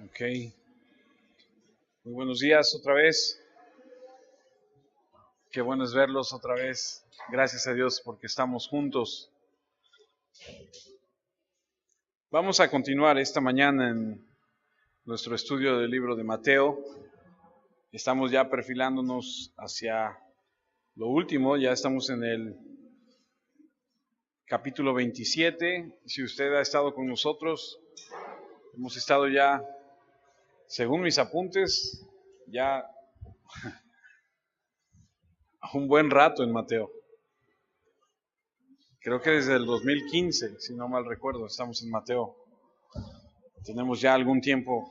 Ok, muy buenos días otra vez. Qué bueno es verlos otra vez. Gracias a Dios porque estamos juntos. Vamos a continuar esta mañana en nuestro estudio del libro de Mateo. Estamos ya perfilándonos hacia lo último, ya estamos en el capítulo 27. Si usted ha estado con nosotros, hemos estado ya, según mis apuntes, ya un buen rato en Mateo. Creo que desde el 2015, si no mal recuerdo, estamos en Mateo. Tenemos ya algún tiempo.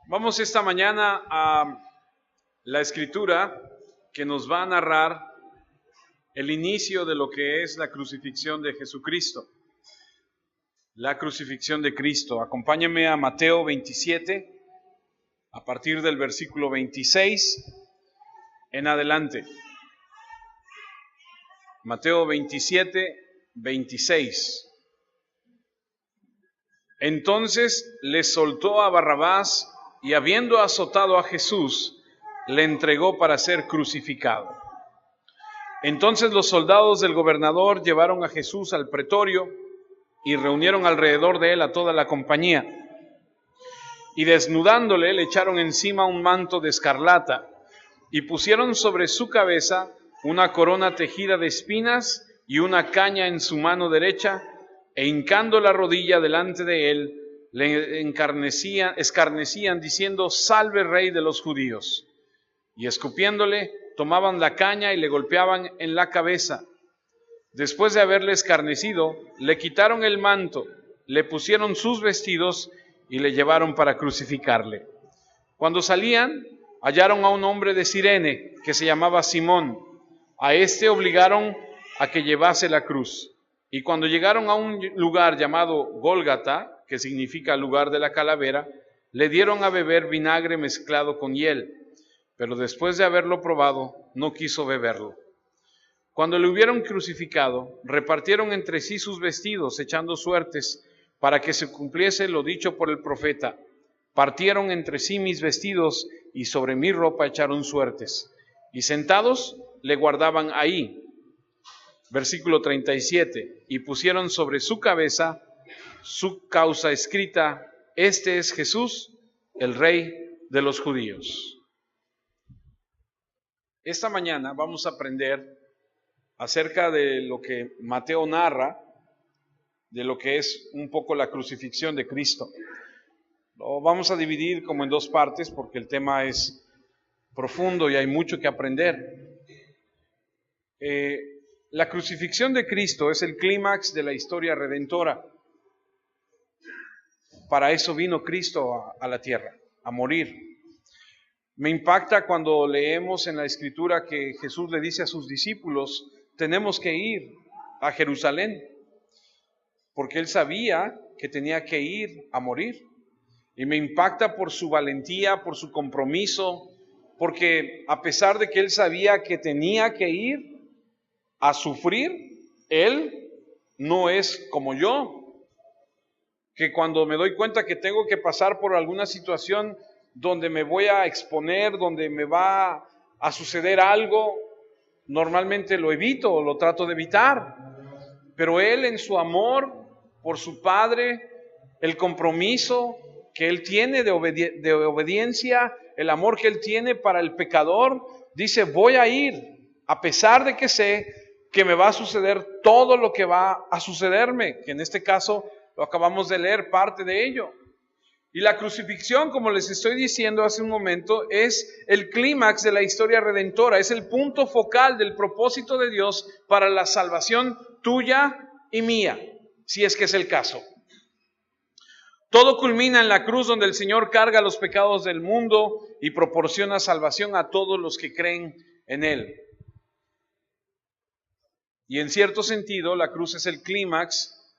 Vamos esta mañana a la escritura que nos va a narrar el inicio de lo que es la crucifixión de Jesucristo. La crucifixión de Cristo. Acompáñenme a Mateo 27, a partir del versículo 26 en adelante. Mateo 27, 26. Entonces les soltó a Barrabás y habiendo azotado a Jesús, le entregó para ser crucificado. Entonces los soldados del gobernador llevaron a Jesús al pretorio y reunieron alrededor de él a toda la compañía. Y desnudándole le echaron encima un manto de escarlata y pusieron sobre su cabeza una corona tejida de espinas y una caña en su mano derecha, e hincando la rodilla delante de él, le escarnecían diciendo: Salve, Rey de los judíos. Y escupiéndole, tomaban la caña y le golpeaban en la cabeza. Después de haberle escarnecido, le quitaron el manto, le pusieron sus vestidos y le llevaron para crucificarle. Cuando salían, hallaron a un hombre de Cirene que se llamaba Simón. A este obligaron a que llevase la cruz. Y cuando llegaron a un lugar llamado Gólgata, que significa lugar de la calavera, le dieron a beber vinagre mezclado con hiel, pero después de haberlo probado, no quiso beberlo. Cuando le hubieron crucificado, repartieron entre sí sus vestidos, echando suertes, para que se cumpliese lo dicho por el profeta: partieron entre sí mis vestidos, y sobre mi ropa echaron suertes. Y sentados le guardaban ahí. Versículo 37, y pusieron sobre su cabeza su causa escrita: Este es Jesús, el Rey de los judíos. Esta mañana vamos a aprender acerca de lo que Mateo narra, de lo que es un poco la crucifixión de Cristo. Lo vamos a dividir como en dos partes porque el tema es profundo y hay mucho que aprender. La crucifixión de Cristo es el clímax de la historia redentora. Para eso vino Cristo a la tierra, a morir. Me impacta cuando leemos en la Escritura que Jesús le dice a sus discípulos: tenemos que ir a Jerusalén, porque él sabía que tenía que ir a morir. Y me impacta por su valentía, por su compromiso, porque a pesar de que él sabía que tenía que ir a sufrir, él no es como yo, que cuando me doy cuenta que tengo que pasar por alguna situación donde me voy a exponer, donde me va a suceder algo, normalmente lo evito o lo trato de evitar. Pero él, en su amor por su Padre, el compromiso que él tiene de obediencia, el amor que él tiene para el pecador, dice: voy a ir, a pesar de que sé que me va a suceder todo lo que va a sucederme, que en este caso lo acabamos de leer, parte de ello. Y la crucifixión, como les estoy diciendo hace un momento, es el clímax de la historia redentora, es el punto focal del propósito de Dios para la salvación tuya y mía, si es que es el caso. Todo culmina en la cruz, donde el Señor carga los pecados del mundo y proporciona salvación a todos los que creen en Él. Y en cierto sentido, la cruz es el clímax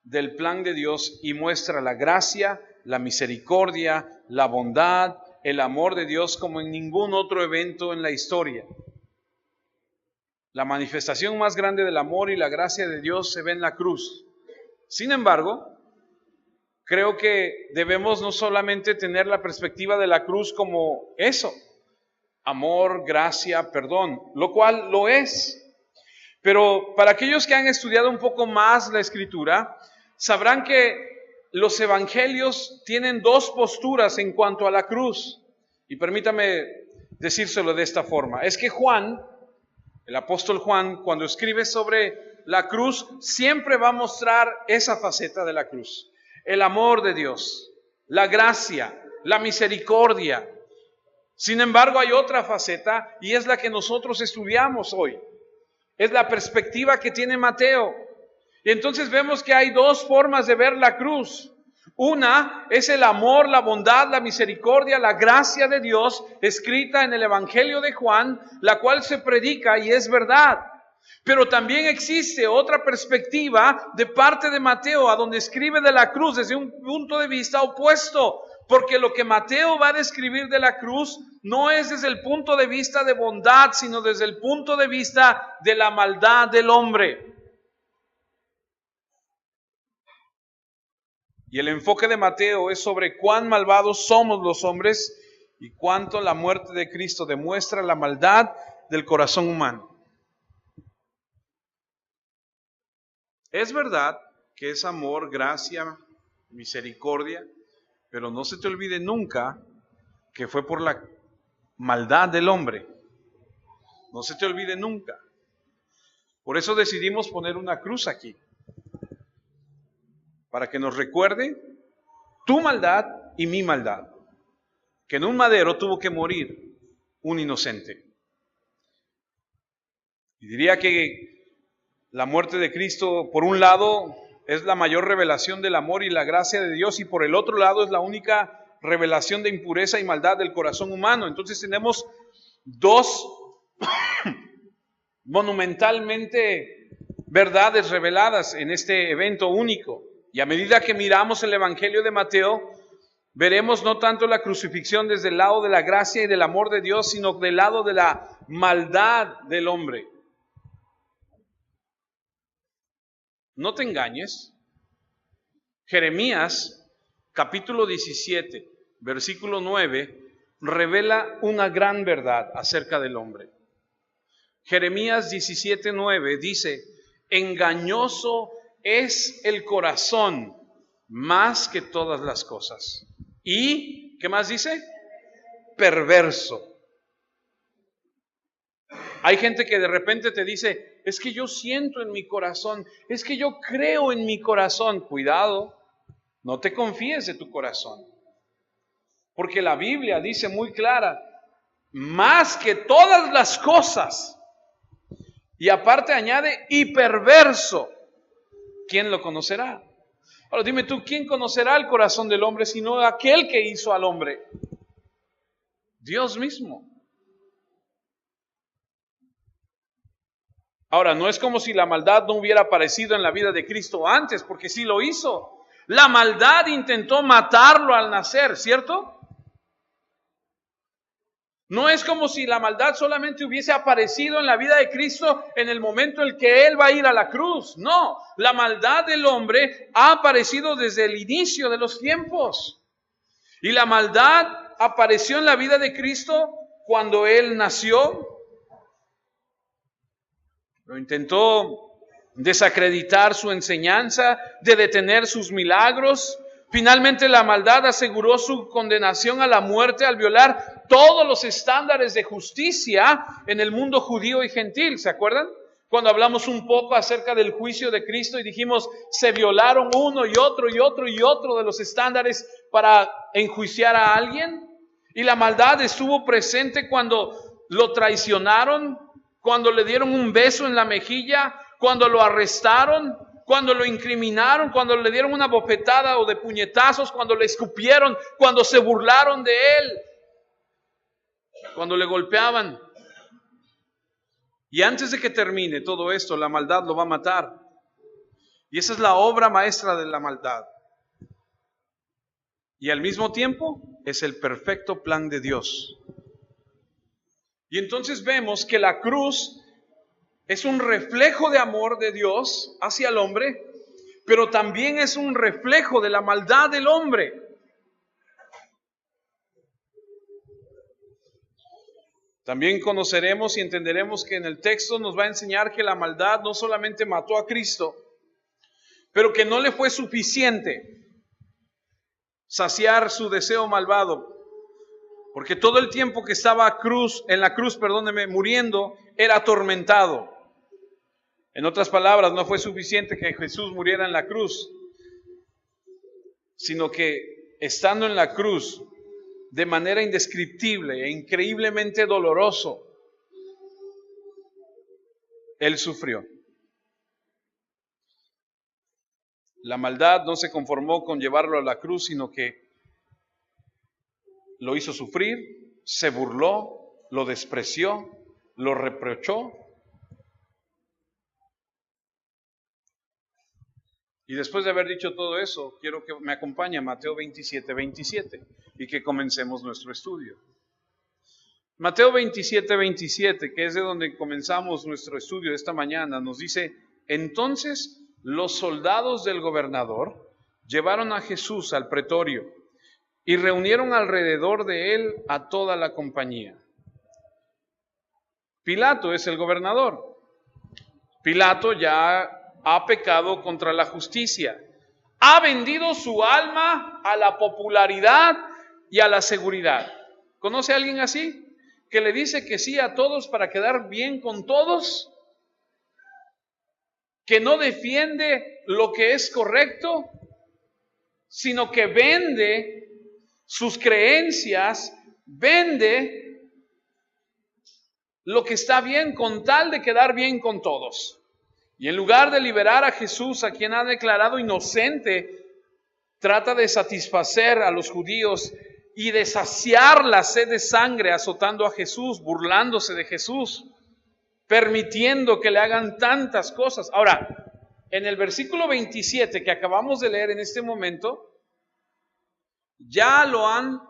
del plan de Dios y muestra la gracia, la misericordia, la bondad, el amor de Dios como en ningún otro evento en la historia. La manifestación más grande del amor y la gracia de Dios se ve en la cruz. Sin embargo, creo que debemos no solamente tener la perspectiva de la cruz como eso, amor, gracia, perdón, lo cual lo es. Pero para aquellos que han estudiado un poco más la Escritura, sabrán que los evangelios tienen dos posturas en cuanto a la cruz. Y permítame decírselo de esta forma. Es que Juan, el apóstol Juan, cuando escribe sobre la cruz, siempre va a mostrar esa faceta de la cruz. El amor de Dios, la gracia, la misericordia. Sin embargo, hay otra faceta y es la que nosotros estudiamos hoy. Es la perspectiva que tiene Mateo. Y entonces vemos que hay dos formas de ver la cruz. Una es el amor, la bondad, la misericordia, la gracia de Dios escrita en el Evangelio de Juan, la cual se predica y es verdad. Pero también existe otra perspectiva de parte de Mateo, a donde escribe de la cruz desde un punto de vista opuesto. Porque lo que Mateo va a describir de la cruz no es desde el punto de vista de bondad, sino desde el punto de vista de la maldad del hombre. Y el enfoque de Mateo es sobre cuán malvados somos los hombres y cuánto la muerte de Cristo demuestra la maldad del corazón humano. Es verdad que es amor, gracia, misericordia, pero no se te olvide nunca que fue por la maldad del hombre. No se te olvide nunca. Por eso decidimos poner una cruz aquí, para que nos recuerde tu maldad y mi maldad, que en un madero tuvo que morir un inocente. Y diría que la muerte de Cristo, por un lado, es la mayor revelación del amor y la gracia de Dios, y por el otro lado es la única revelación de impureza y maldad del corazón humano. Entonces tenemos dos monumentalmente verdades reveladas en este evento único. Y a medida que miramos el Evangelio de Mateo, veremos no tanto la crucifixión desde el lado de la gracia y del amor de Dios, sino del lado de la maldad del hombre. No te engañes. Jeremías, capítulo 17, versículo 9, revela una gran verdad acerca del hombre. Jeremías 17, 9 dice: engañoso es el corazón más que todas las cosas. ¿Y qué más dice? Perverso. Hay gente que de repente te dice: es que yo siento en mi corazón, es que yo creo en mi corazón. Cuidado, no te confíes de tu corazón. Porque la Biblia dice muy clara: más que todas las cosas. Y aparte añade: y perverso. ¿Quién lo conocerá? Ahora dime tú, ¿quién conocerá el corazón del hombre sino aquel que hizo al hombre? Dios mismo. Ahora, no es como si la maldad no hubiera aparecido en la vida de Cristo antes, porque sí lo hizo. La maldad intentó matarlo al nacer, ¿cierto? No es como si la maldad solamente hubiese aparecido en la vida de Cristo en el momento en que Él va a ir a la cruz. No, la maldad del hombre ha aparecido desde el inicio de los tiempos. Y la maldad apareció en la vida de Cristo cuando Él nació. Lo intentó desacreditar su enseñanza, de detener sus milagros. Finalmente la maldad aseguró su condenación a la muerte al violar todos los estándares de justicia en el mundo judío y gentil. ¿Se acuerdan? Cuando hablamos un poco acerca del juicio de Cristo y dijimos, se violaron uno y otro y otro y otro de los estándares para enjuiciar a alguien. Y la maldad estuvo presente cuando lo traicionaron, cuando le dieron un beso en la mejilla, cuando lo arrestaron, cuando lo incriminaron, cuando le dieron una bofetada o de puñetazos, cuando le escupieron, cuando se burlaron de él, cuando le golpeaban. Y antes de que termine todo esto, la maldad lo va a matar. Y esa es la obra maestra de la maldad. Y al mismo tiempo es el perfecto plan de Dios. Y entonces vemos que la cruz es un reflejo de amor de Dios hacia el hombre, pero también es un reflejo de la maldad del hombre. También conoceremos y entenderemos que en el texto nos va a enseñar que la maldad no solamente mató a Cristo, pero que no le fue suficiente saciar su deseo malvado, porque todo el tiempo que estaba en la cruz, muriendo, era atormentado. En otras palabras, no fue suficiente que Jesús muriera en la cruz, sino que estando en la cruz, de manera indescriptible e increíblemente doloroso, Él sufrió. La maldad no se conformó con llevarlo a la cruz, sino que lo hizo sufrir, se burló, lo despreció, lo reprochó. Y después de haber dicho todo eso, quiero que me acompañe a Mateo 27:27 y que comencemos nuestro estudio. Mateo 27:27, que es de donde comenzamos nuestro estudio esta mañana, nos dice: entonces los soldados del gobernador llevaron a Jesús al pretorio y reunieron alrededor de él a toda la compañía. Pilato es el gobernador. Pilato ya ha pecado contra la justicia. Ha vendido su alma a la popularidad y a la seguridad. ¿Conoce a alguien así? Que le dice que sí a todos para quedar bien con todos. Que no defiende lo que es correcto, sino que vende sus creencias, vende lo que está bien con tal de quedar bien con todos. Y en lugar de liberar a Jesús, a quien ha declarado inocente, trata de satisfacer a los judíos y de saciar la sed de sangre azotando a Jesús, burlándose de Jesús, permitiendo que le hagan tantas cosas. Ahora, en el versículo 27 que acabamos de leer en este momento, ya lo han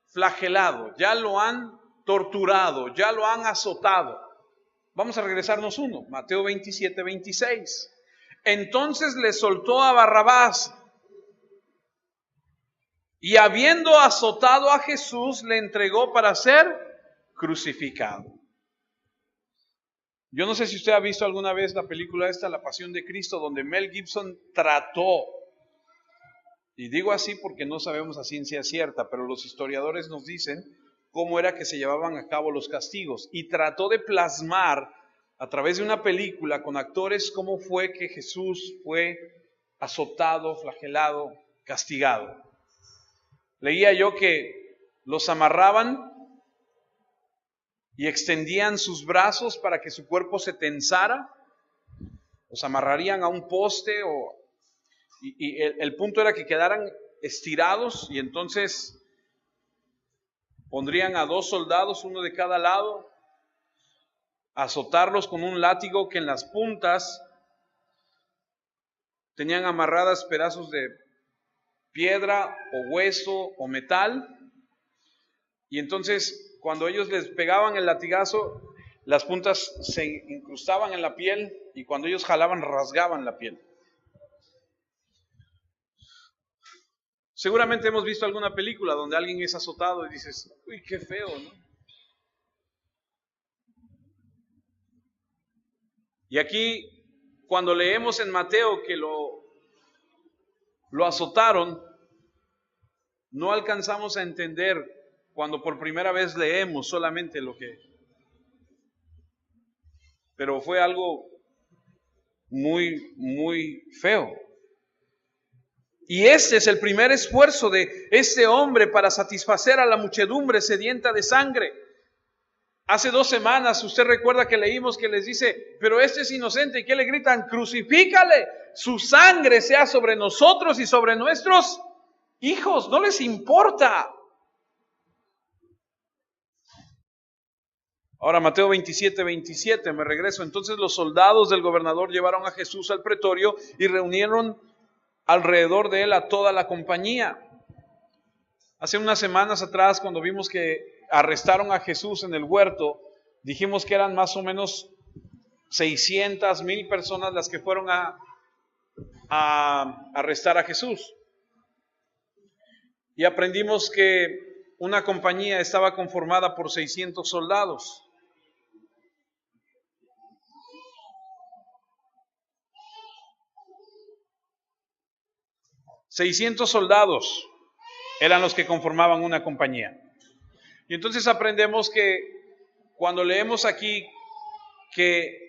flagelado, ya lo han torturado, ya lo han azotado. Vamos a regresarnos uno, Mateo 27:26. Entonces le soltó a Barrabás y habiendo azotado a Jesús, le entregó para ser crucificado. Yo no sé si usted ha visto alguna vez la película esta, La Pasión de Cristo, donde Mel Gibson trató, y digo así porque no sabemos a ciencia cierta, pero los historiadores nos dicen cómo era que se llevaban a cabo los castigos, y trató de plasmar a través de una película con actores cómo fue que Jesús fue azotado, flagelado, castigado. Leía yo que los amarraban y extendían sus brazos para que su cuerpo se tensara, los amarrarían a un poste y el punto era que quedaran estirados, y entonces pondrían a 2 soldados, uno de cada lado, a azotarlos con un látigo que en las puntas tenían amarradas pedazos de piedra o hueso o metal, y entonces cuando ellos les pegaban el latigazo, las puntas se incrustaban en la piel, y cuando ellos jalaban, rasgaban la piel. Seguramente hemos visto alguna película donde alguien es azotado y dices, uy, qué feo, ¿no? Y aquí, cuando leemos en Mateo que lo azotaron, no alcanzamos a entender cuando por primera vez leemos solamente lo que... Pero fue algo muy, muy feo. Y este es el primer esfuerzo de este hombre para satisfacer a la muchedumbre sedienta de sangre. Hace 2 semanas, usted recuerda que leímos que les dice, pero este es inocente, y que le gritan, crucifícale, su sangre sea sobre nosotros y sobre nuestros hijos, no les importa. Ahora Mateo 27:27, me regreso. Entonces los soldados del gobernador llevaron a Jesús al pretorio y reunieron alrededor de él a toda la compañía. Hace unas semanas atrás, cuando vimos que arrestaron a Jesús en el huerto, dijimos que eran más o menos 600,000 personas las que fueron a a arrestar a Jesús. Y aprendimos que una compañía estaba conformada por 600 soldados. 600 soldados eran los que conformaban una compañía. Y entonces aprendemos que cuando leemos aquí que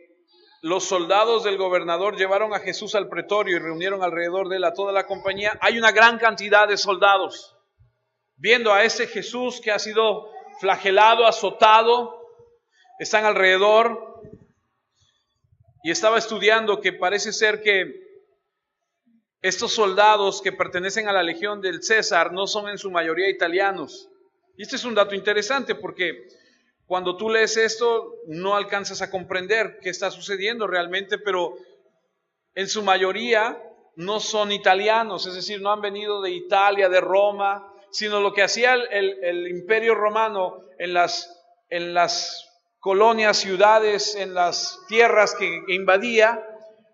los soldados del gobernador llevaron a Jesús al pretorio y reunieron alrededor de él a toda la compañía, hay una gran cantidad de soldados viendo a ese Jesús que ha sido flagelado, azotado, están alrededor. Y estaba estudiando que parece ser que estos soldados que pertenecen a la legión del César no son en su mayoría italianos. Y este es un dato interesante porque cuando tú lees esto no alcanzas a comprender qué está sucediendo realmente, pero en su mayoría no son italianos, es decir, no han venido de Italia, de Roma, sino lo que hacía el Imperio Romano en las colonias, ciudades, en las tierras que invadía,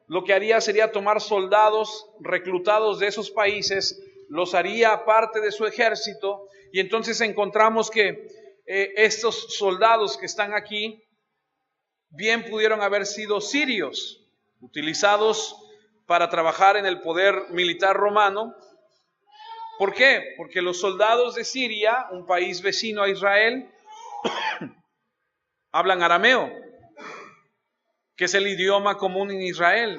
lo que haría sería tomar soldados reclutados de esos países, los haría parte de su ejército, y entonces encontramos que estos soldados que están aquí bien pudieron haber sido sirios, utilizados para trabajar en el poder militar romano. ¿Por qué? Porque los soldados de Siria, un país vecino a Israel, hablan arameo, que es el idioma común en Israel.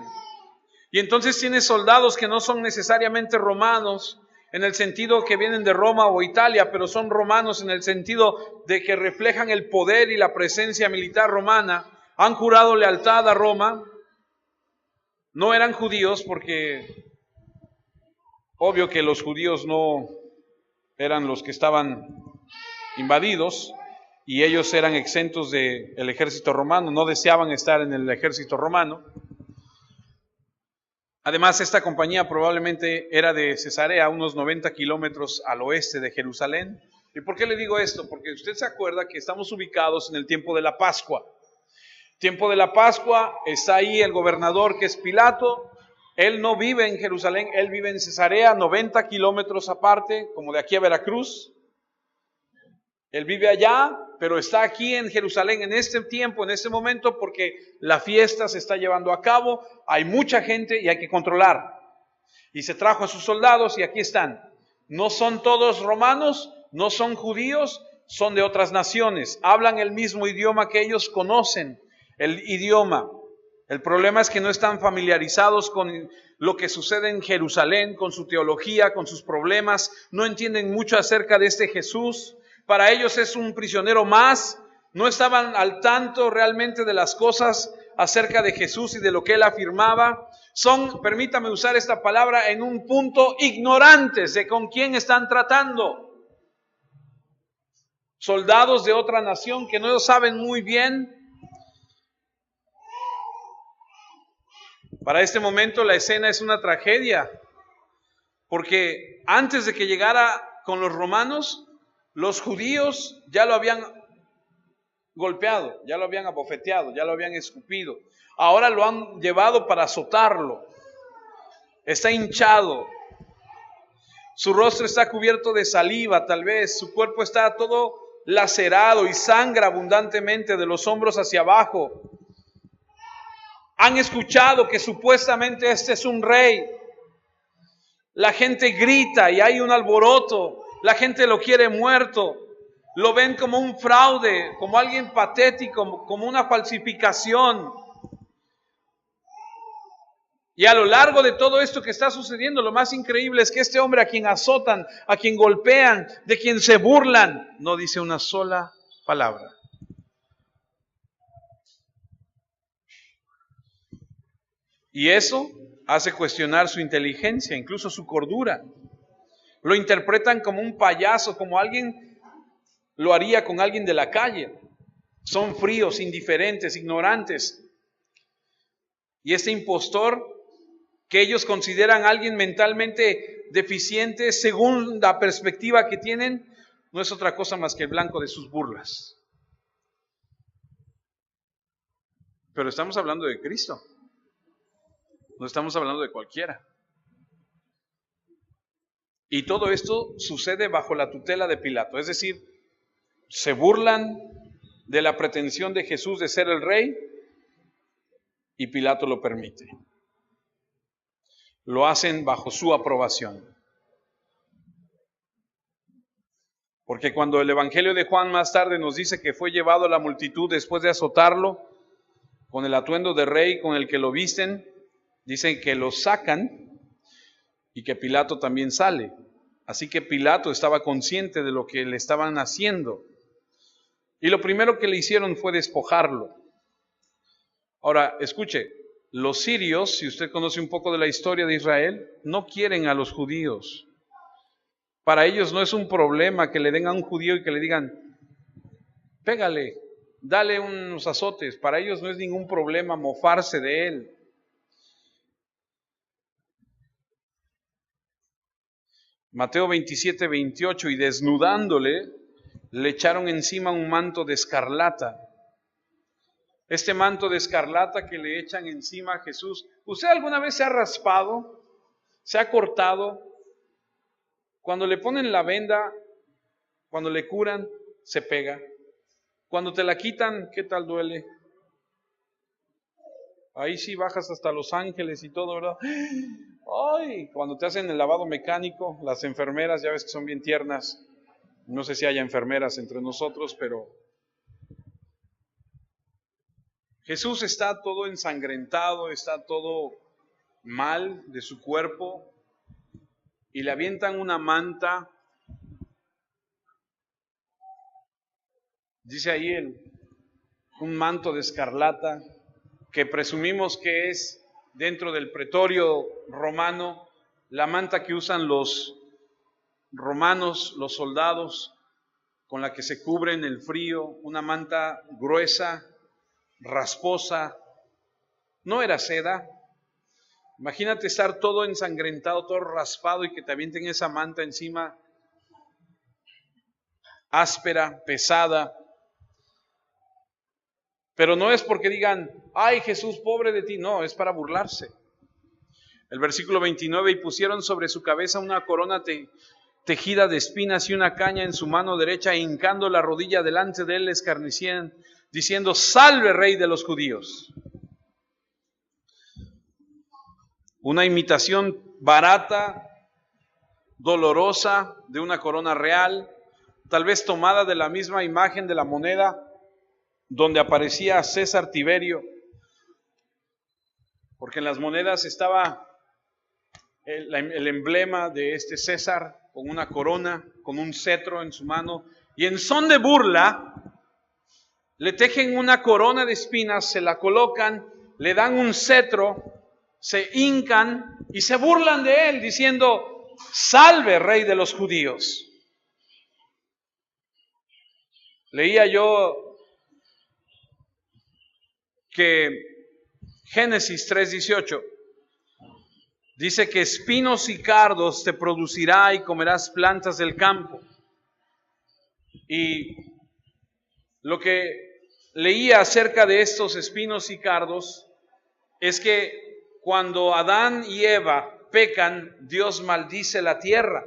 Y entonces tienes soldados que no son necesariamente romanos, en el sentido que vienen de Roma o Italia, pero son romanos en el sentido de que reflejan el poder y la presencia militar romana, han jurado lealtad a Roma, no eran judíos porque obvio que los judíos no eran los que estaban invadidos y ellos eran exentos del ejército romano, no deseaban estar en el ejército romano. Además, esta compañía probablemente era de Cesarea, unos 90 kilómetros al oeste de Jerusalén. ¿Y por qué le digo esto? Porque usted se acuerda que estamos ubicados en el tiempo de la Pascua. Tiempo de la Pascua, está ahí el gobernador que es Pilato. Él no vive en Jerusalén, él vive en Cesarea, 90 kilómetros aparte, como de aquí a Veracruz. Él vive allá, pero está aquí en Jerusalén en este tiempo, en este momento, porque la fiesta se está llevando a cabo, hay mucha gente y hay que controlar. Y se trajo a sus soldados y aquí están. No son todos romanos, no son judíos, son de otras naciones. Hablan el mismo idioma que ellos, conocen el idioma. El problema es que no están familiarizados con lo que sucede en Jerusalén, con su teología, con sus problemas. No entienden mucho acerca de este Jesús. Para ellos es un prisionero más, no estaban al tanto realmente de las cosas acerca de Jesús y de lo que él afirmaba. Son, permítame usar esta palabra, en un punto ignorantes de con quién están tratando. Soldados de otra nación que no saben muy bien. Para este momento la escena es una tragedia, porque antes de que llegara con los romanos, los judíos ya lo habían golpeado, ya lo habían abofeteado, ya lo habían escupido. Ahora lo han llevado para azotarlo. Está hinchado. Su rostro está cubierto de saliva, tal vez. Su cuerpo está todo lacerado y sangra abundantemente de los hombros hacia abajo. Han escuchado que supuestamente este es un rey. La gente grita y hay un alboroto. La gente lo quiere muerto, lo ven como un fraude, como alguien patético, como una falsificación. Y a lo largo de todo esto que está sucediendo, lo más increíble es que este hombre a quien azotan, a quien golpean, de quien se burlan, no dice una sola palabra. Y eso hace cuestionar su inteligencia, incluso su cordura. Lo interpretan como un payaso, como alguien lo haría con alguien de la calle. Son fríos, indiferentes, ignorantes. Y este impostor, que ellos consideran alguien mentalmente deficiente, según la perspectiva que tienen, no es otra cosa más que el blanco de sus burlas. Pero estamos hablando de Cristo. No estamos hablando de cualquiera. Y todo esto sucede bajo la tutela de Pilato. Es decir, se burlan de la pretensión de Jesús de ser el rey y Pilato lo permite. Lo hacen bajo su aprobación. Porque cuando el Evangelio de Juan más tarde nos dice que fue llevado a la multitud después de azotarlo, con el atuendo de rey con el que lo visten, dicen que lo sacan y que Pilato también sale. Así que Pilato estaba consciente de lo que le estaban haciendo. Y lo primero que le hicieron fue despojarlo. Ahora, escuche, los sirios, si usted conoce un poco de la historia de Israel, no quieren a los judíos. Para ellos no es un problema que le den a un judío y que le digan, pégale, dale unos azotes. Para ellos no es ningún problema mofarse de él. Mateo 27, 28, y desnudándole, le echaron encima un manto de escarlata. Este manto de escarlata que le echan encima a Jesús, ¿usted alguna vez se ha raspado? ¿Se ha cortado? Cuando le ponen la venda, cuando le curan, se pega. Cuando te la quitan, ¿qué tal duele? Ahí sí bajas hasta Los Ángeles y todo, ¿verdad? Ay, cuando te hacen el lavado mecánico, las enfermeras, ya ves que son bien tiernas. No sé si haya enfermeras entre nosotros, pero Jesús está todo ensangrentado, está todo mal de su cuerpo y le avientan una manta. Dice ahí un manto de escarlata que presumimos que es dentro del pretorio romano, la manta que usan los romanos, los soldados, con la que se cubren el frío, una manta gruesa, rasposa, no era seda. Imagínate estar todo ensangrentado, todo raspado y que te avienten esa manta encima, áspera, pesada. Pero no es porque digan, ay Jesús, pobre de ti, no, es para burlarse. El versículo 29, y pusieron sobre su cabeza una corona tejida de espinas y una caña en su mano derecha, e hincando la rodilla delante de él, le escarnecían, diciendo, salve Rey de los judíos. Una imitación barata, dolorosa de una corona real, tal vez tomada de la misma imagen de la moneda donde aparecía César Tiberio, porque en las monedas estaba el emblema de este César con una corona, con un cetro en su mano, y en son de burla le tejen una corona de espinas, se la colocan, le dan un cetro, se hincan y se burlan de él diciendo, salve Rey de los judíos. Leía yo que Génesis 3:18 dice que espinos y cardos te producirá y comerás plantas del campo. Y lo que leía acerca de estos espinos y cardos es que cuando Adán y Eva pecan, Dios maldice la tierra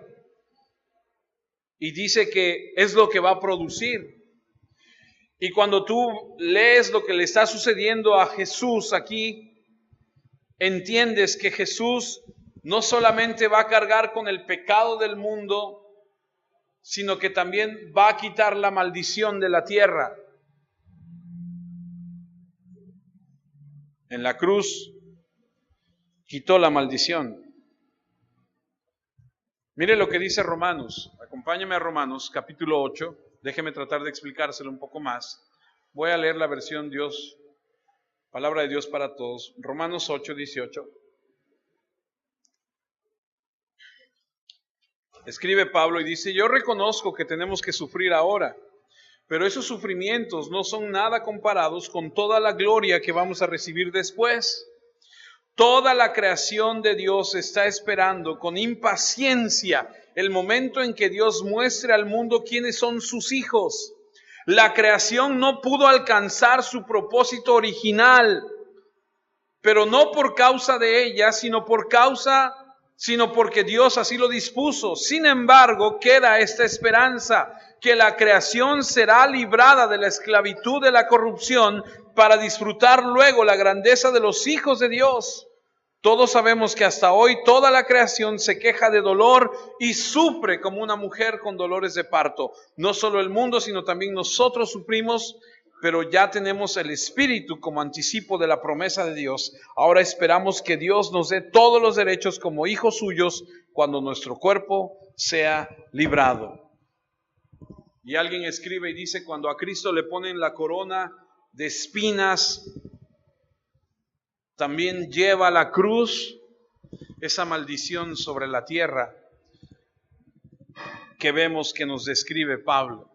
y dice que es lo que va a producir. Y cuando tú lees lo que le está sucediendo a Jesús aquí, entiendes que Jesús no solamente va a cargar con el pecado del mundo, sino que también va a quitar la maldición de la tierra. En la cruz quitó la maldición. Mire lo que dice Romanos. Acompáñame a Romanos capítulo 8. Déjeme tratar de explicárselo un poco más. Voy a leer la versión Dios, Palabra de Dios para todos. Romanos 8:18. Escribe Pablo y dice, yo reconozco que tenemos que sufrir ahora, pero esos sufrimientos no son nada comparados con toda la gloria que vamos a recibir después. Toda la creación de Dios está esperando con impaciencia el momento en que Dios muestre al mundo quiénes son sus hijos. La creación no pudo alcanzar su propósito original, pero no por causa de ella, sino porque Dios así lo dispuso. Sin embargo, queda esta esperanza, que la creación será librada de la esclavitud de la corrupción para disfrutar luego la grandeza de los hijos de Dios. Todos sabemos que hasta hoy toda la creación se queja de dolor y sufre como una mujer con dolores de parto. No solo el mundo, sino también nosotros sufrimos, pero ya tenemos el Espíritu como anticipo de la promesa de Dios. Ahora esperamos que Dios nos dé todos los derechos como hijos suyos cuando nuestro cuerpo sea librado. Y alguien escribe y dice, cuando a Cristo le ponen la corona de espinas, también lleva la cruz, esa maldición sobre la tierra que vemos que nos describe Pablo.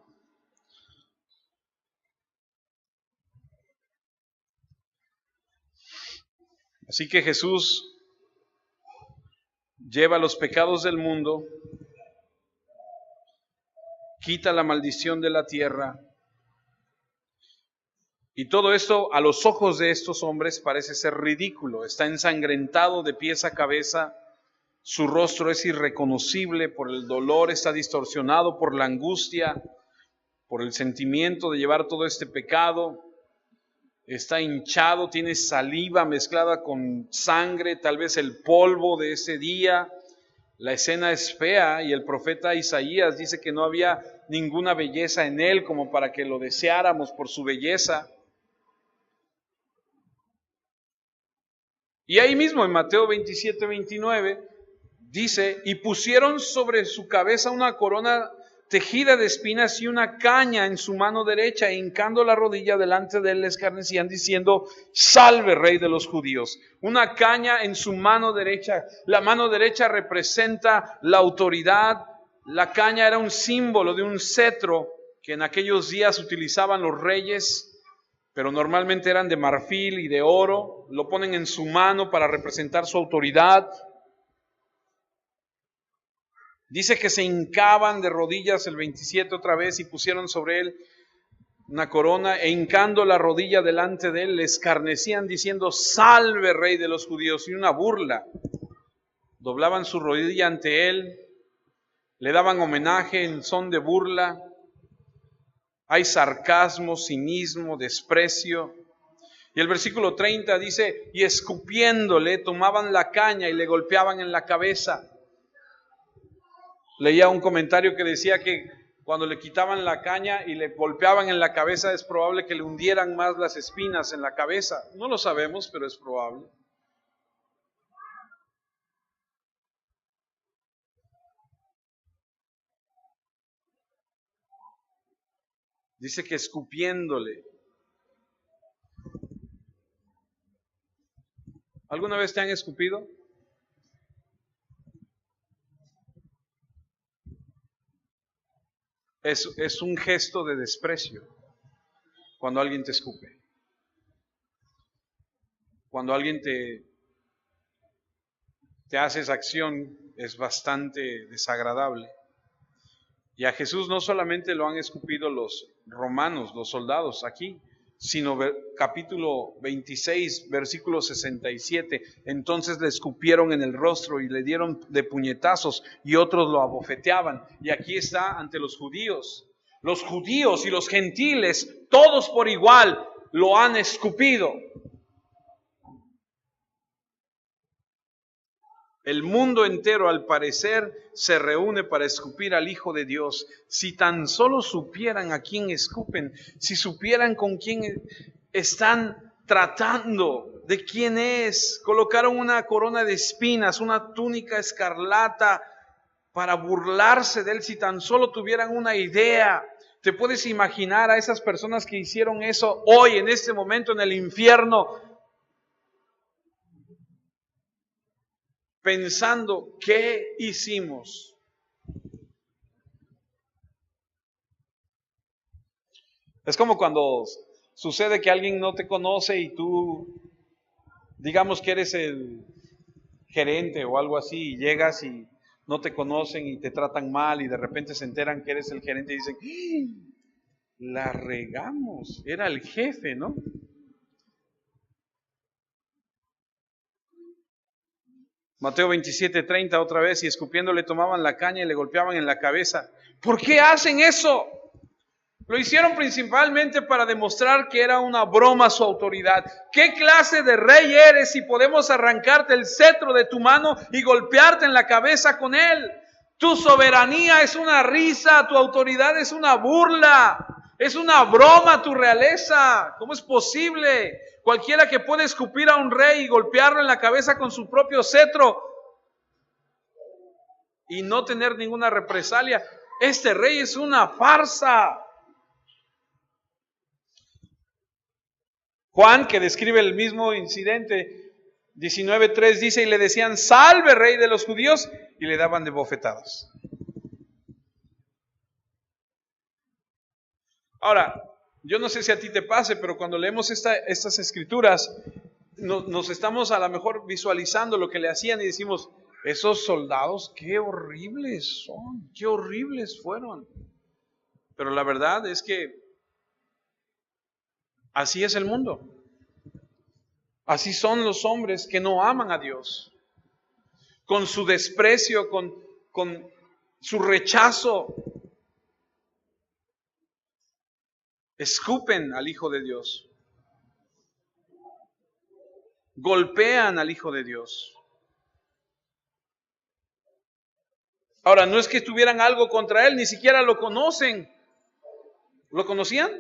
Así que Jesús lleva los pecados del mundo, quita la maldición de la tierra, y todo esto a los ojos de estos hombres parece ser ridículo. Está ensangrentado de pies a cabeza, su rostro es irreconocible por el dolor, está distorsionado por la angustia, por el sentimiento de llevar todo este pecado. Está hinchado, tiene saliva mezclada con sangre, tal vez el polvo de ese día. La escena es fea y el profeta Isaías dice que no había ninguna belleza en él como para que lo deseáramos por su belleza. Y ahí mismo en Mateo 27-29 dice, y pusieron sobre su cabeza una corona tejida de espinas y una caña en su mano derecha, e hincando la rodilla delante de él le escarnecían diciendo, salve Rey de los judíos. Una caña en su mano derecha. La mano derecha representa la autoridad. La caña era un símbolo de un cetro que en aquellos días utilizaban los reyes, pero normalmente eran de marfil y de oro. Lo ponen en su mano para representar su autoridad. Dice que se hincaban de rodillas el 27 otra vez y pusieron sobre él una corona, e hincando la rodilla delante de él le escarnecían diciendo, salve Rey de los judíos, y una burla. Doblaban su rodilla ante él, le daban homenaje en son de burla. Hay sarcasmo, cinismo, desprecio. Y el versículo 30 dice, y escupiéndole tomaban la caña y le golpeaban en la cabeza. Leía un comentario que decía que cuando le quitaban la caña y le golpeaban en la cabeza es probable que le hundieran más las espinas en la cabeza. No lo sabemos, pero es probable. Dice que escupiéndole. ¿Alguna vez te han escupido? Es un gesto de desprecio cuando alguien te escupe. Cuando alguien te hace esa acción es bastante desagradable. Y a Jesús no solamente lo han escupido los romanos, los soldados aquí, sino capítulo 26, versículo 67, entonces le escupieron en el rostro y le dieron de puñetazos y otros lo abofeteaban. Y aquí está ante los judíos y los gentiles, todos por igual lo han escupido. El mundo entero, al parecer, se reúne para escupir al Hijo de Dios. Si tan solo supieran a quién escupen, si supieran con quién están tratando, de quién es. Colocaron una corona de espinas, una túnica escarlata para burlarse de él. Si tan solo tuvieran una idea. ¿Te puedes imaginar a esas personas que hicieron eso hoy, en este momento, en el infierno? Pensando, ¿qué hicimos? Es como cuando sucede que alguien no te conoce y tú, digamos que eres el gerente o algo así, y llegas y no te conocen y te tratan mal y de repente se enteran que eres el gerente y dicen, ¡ah! La regamos, era el jefe, ¿no? Mateo 27:30 otra vez, y escupiendo le tomaban la caña y le golpeaban en la cabeza. ¿Por qué hacen eso? Lo hicieron principalmente para demostrar que era una broma su autoridad. ¿Qué clase de rey eres si podemos arrancarte el cetro de tu mano y golpearte en la cabeza con él? Tu soberanía es una risa, tu autoridad es una burla, es una broma tu realeza. ¿Cómo es posible? Cualquiera que puede escupir a un rey y golpearlo en la cabeza con su propio cetro y no tener ninguna represalia. Este rey es una farsa. Juan, que describe el mismo incidente, 19:3 dice, y le decían, salve rey de los judíos, y le daban de bofetadas. Ahora, yo no sé si a ti te pase, pero cuando leemos estas escrituras, nos estamos a lo mejor visualizando lo que le hacían y decimos, esos soldados, qué horribles son, qué horribles fueron. Pero la verdad es que así es el mundo. Así son los hombres que no aman a Dios. Con su desprecio, con su rechazo, escupen al Hijo de Dios. Golpean al Hijo de Dios. Ahora, no es que tuvieran algo contra él, ni siquiera lo conocen. ¿Lo conocían?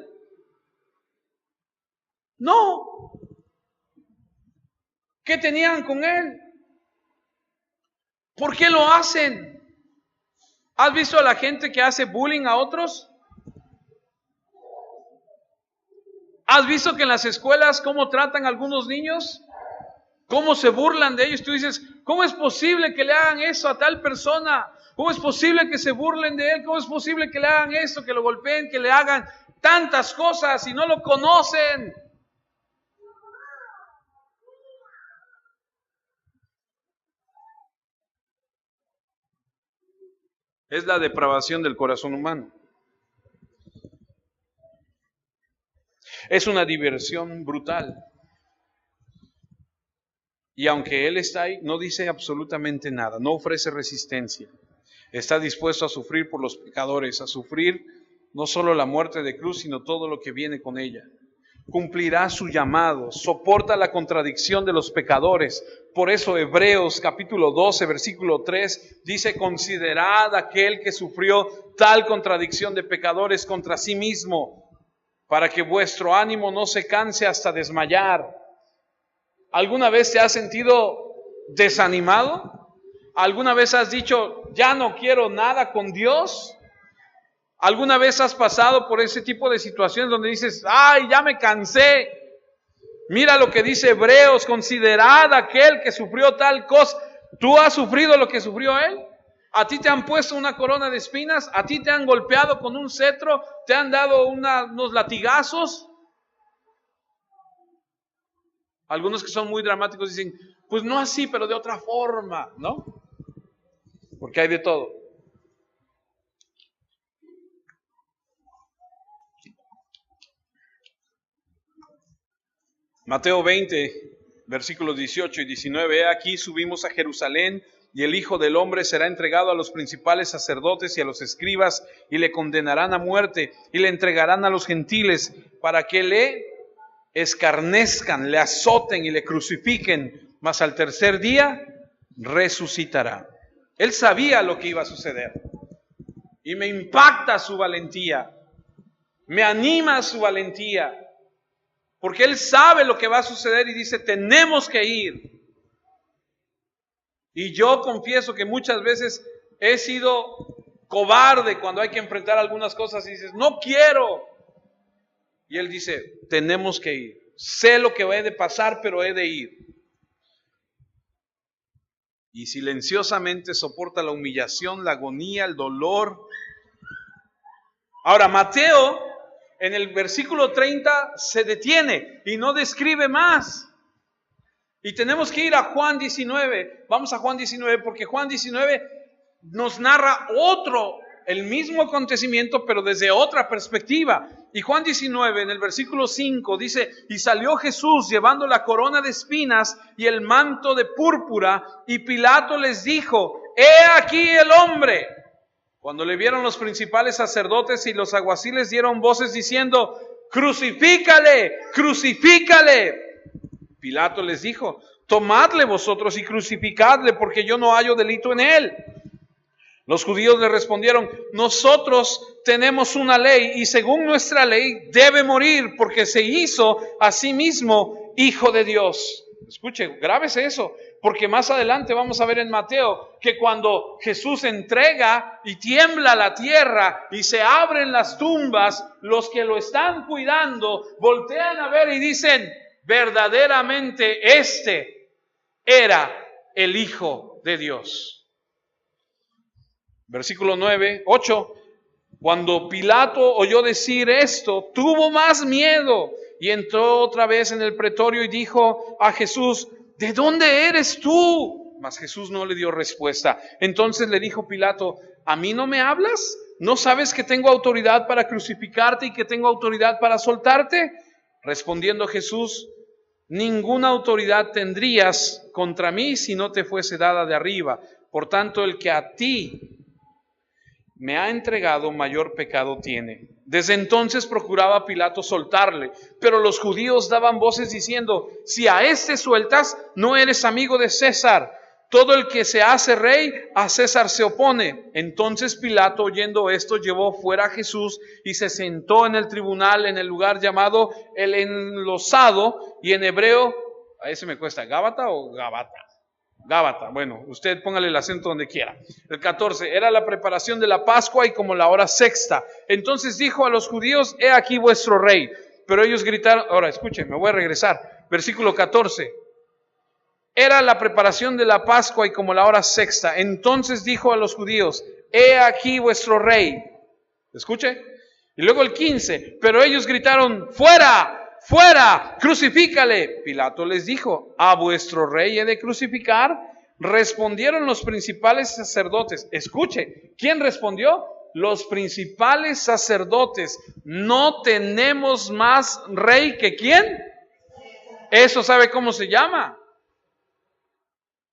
No. ¿Qué tenían con él? ¿Por qué lo hacen? ¿Has visto a la gente que hace bullying a otros? ¿Has visto que en las escuelas cómo tratan a algunos niños? ¿Cómo se burlan de ellos? Tú dices, ¿cómo es posible que le hagan eso a tal persona? ¿Cómo es posible que se burlen de él? ¿Cómo es posible que le hagan eso, que lo golpeen, que le hagan tantas cosas y no lo conocen? Es la depravación del corazón humano. Es una diversión brutal. Y aunque Él está ahí, no dice absolutamente nada, no ofrece resistencia. Está dispuesto a sufrir por los pecadores, a sufrir no solo la muerte de cruz, sino todo lo que viene con ella. Cumplirá su llamado, soporta la contradicción de los pecadores. Por eso Hebreos capítulo 12, versículo 3 dice, considerad aquel que sufrió tal contradicción de pecadores contra sí mismo, para que vuestro ánimo no se canse hasta desmayar. ¿Alguna vez te has sentido desanimado? ¿Alguna vez has dicho, ya no quiero nada con Dios? ¿Alguna vez has pasado por ese tipo de situaciones donde dices, ay, ya me cansé? Mira lo que dice Hebreos, considerad aquel que sufrió tal cosa. ¿Tú has sufrido lo que sufrió él? ¿A ti te han puesto una corona de espinas? ¿A ti te han golpeado con un cetro? ¿Te han dado unos latigazos? Algunos que son muy dramáticos dicen, pues no así, pero de otra forma, ¿no? Porque hay de todo. Mateo 20, versículos 18 y 19, aquí subimos a Jerusalén y el Hijo del Hombre será entregado a los principales sacerdotes y a los escribas y le condenarán a muerte y le entregarán a los gentiles para que le escarnezcan, le azoten y le crucifiquen, mas al tercer día resucitará. Él sabía lo que iba a suceder y me impacta su valentía, me anima su valentía. Porque Él sabe lo que va a suceder y dice, tenemos que ir. Y yo confieso que muchas veces he sido cobarde cuando hay que enfrentar algunas cosas y dices, no quiero. Y Él dice, tenemos que ir. Sé lo que va a pasar, pero he de ir. Y silenciosamente soporta la humillación, la agonía, el dolor. Ahora, Mateo en el versículo 30 se detiene y no describe más. Y tenemos que ir a Juan 19. Vamos a Juan 19 porque Juan 19 nos narra otro el mismo acontecimiento, pero desde otra perspectiva. Y Juan 19, en el versículo 5, dice: y salió Jesús llevando la corona de espinas y el manto de púrpura, y Pilato les dijo: he aquí el hombre. Cuando le vieron los principales sacerdotes y los alguaciles, dieron voces diciendo: crucifícale, crucifícale. Pilato les dijo: tomadle vosotros y crucificadle, porque yo no hallo delito en él. Los judíos le respondieron: nosotros tenemos una ley, y según nuestra ley debe morir, porque se hizo a sí mismo hijo de Dios. Escuche, grábese eso, porque más adelante vamos a ver en Mateo que cuando Jesús entrega y tiembla la tierra y se abren las tumbas, los que lo están cuidando voltean a ver y dicen: verdaderamente este era el Hijo de Dios. Versículo 8. Cuando Pilato oyó decir esto, tuvo más miedo y entró otra vez en el pretorio y dijo a Jesús: ¿de dónde eres tú? Mas Jesús no le dio respuesta. Entonces le dijo Pilato: ¿a mí no me hablas? ¿No sabes que tengo autoridad para crucificarte y que tengo autoridad para soltarte? Respondiendo Jesús: ninguna autoridad tendrías contra mí si no te fuese dada de arriba. Por tanto, el que a ti me ha entregado, mayor pecado tiene. Desde entonces procuraba Pilato soltarle, pero los judíos daban voces diciendo: si a este sueltas, no eres amigo de César. Todo el que se hace rey, a César se opone. Entonces Pilato, oyendo esto, llevó fuera a Jesús y se sentó en el tribunal en el lugar llamado el Enlosado, y en hebreo, a ese me cuesta, ¿Gábata o Gabata? Gábata, bueno, usted póngale el acento donde quiera. El 14, era la preparación de la Pascua y como la hora sexta. Entonces dijo a los judíos: he aquí vuestro rey. Pero ellos gritaron, ahora escuchen, me voy a regresar. Versículo 14. Era la preparación de la Pascua y como la hora sexta. Entonces dijo a los judíos: he aquí vuestro rey. Escuche. Y luego el 15, pero ellos gritaron: fuera, fuera, crucifícale. Pilato les dijo: ¿a vuestro rey he de crucificar? Respondieron los principales sacerdotes. Escuche, ¿quién respondió? Los principales sacerdotes: no tenemos más rey que ¿quién? Eso, ¿sabe cómo se llama?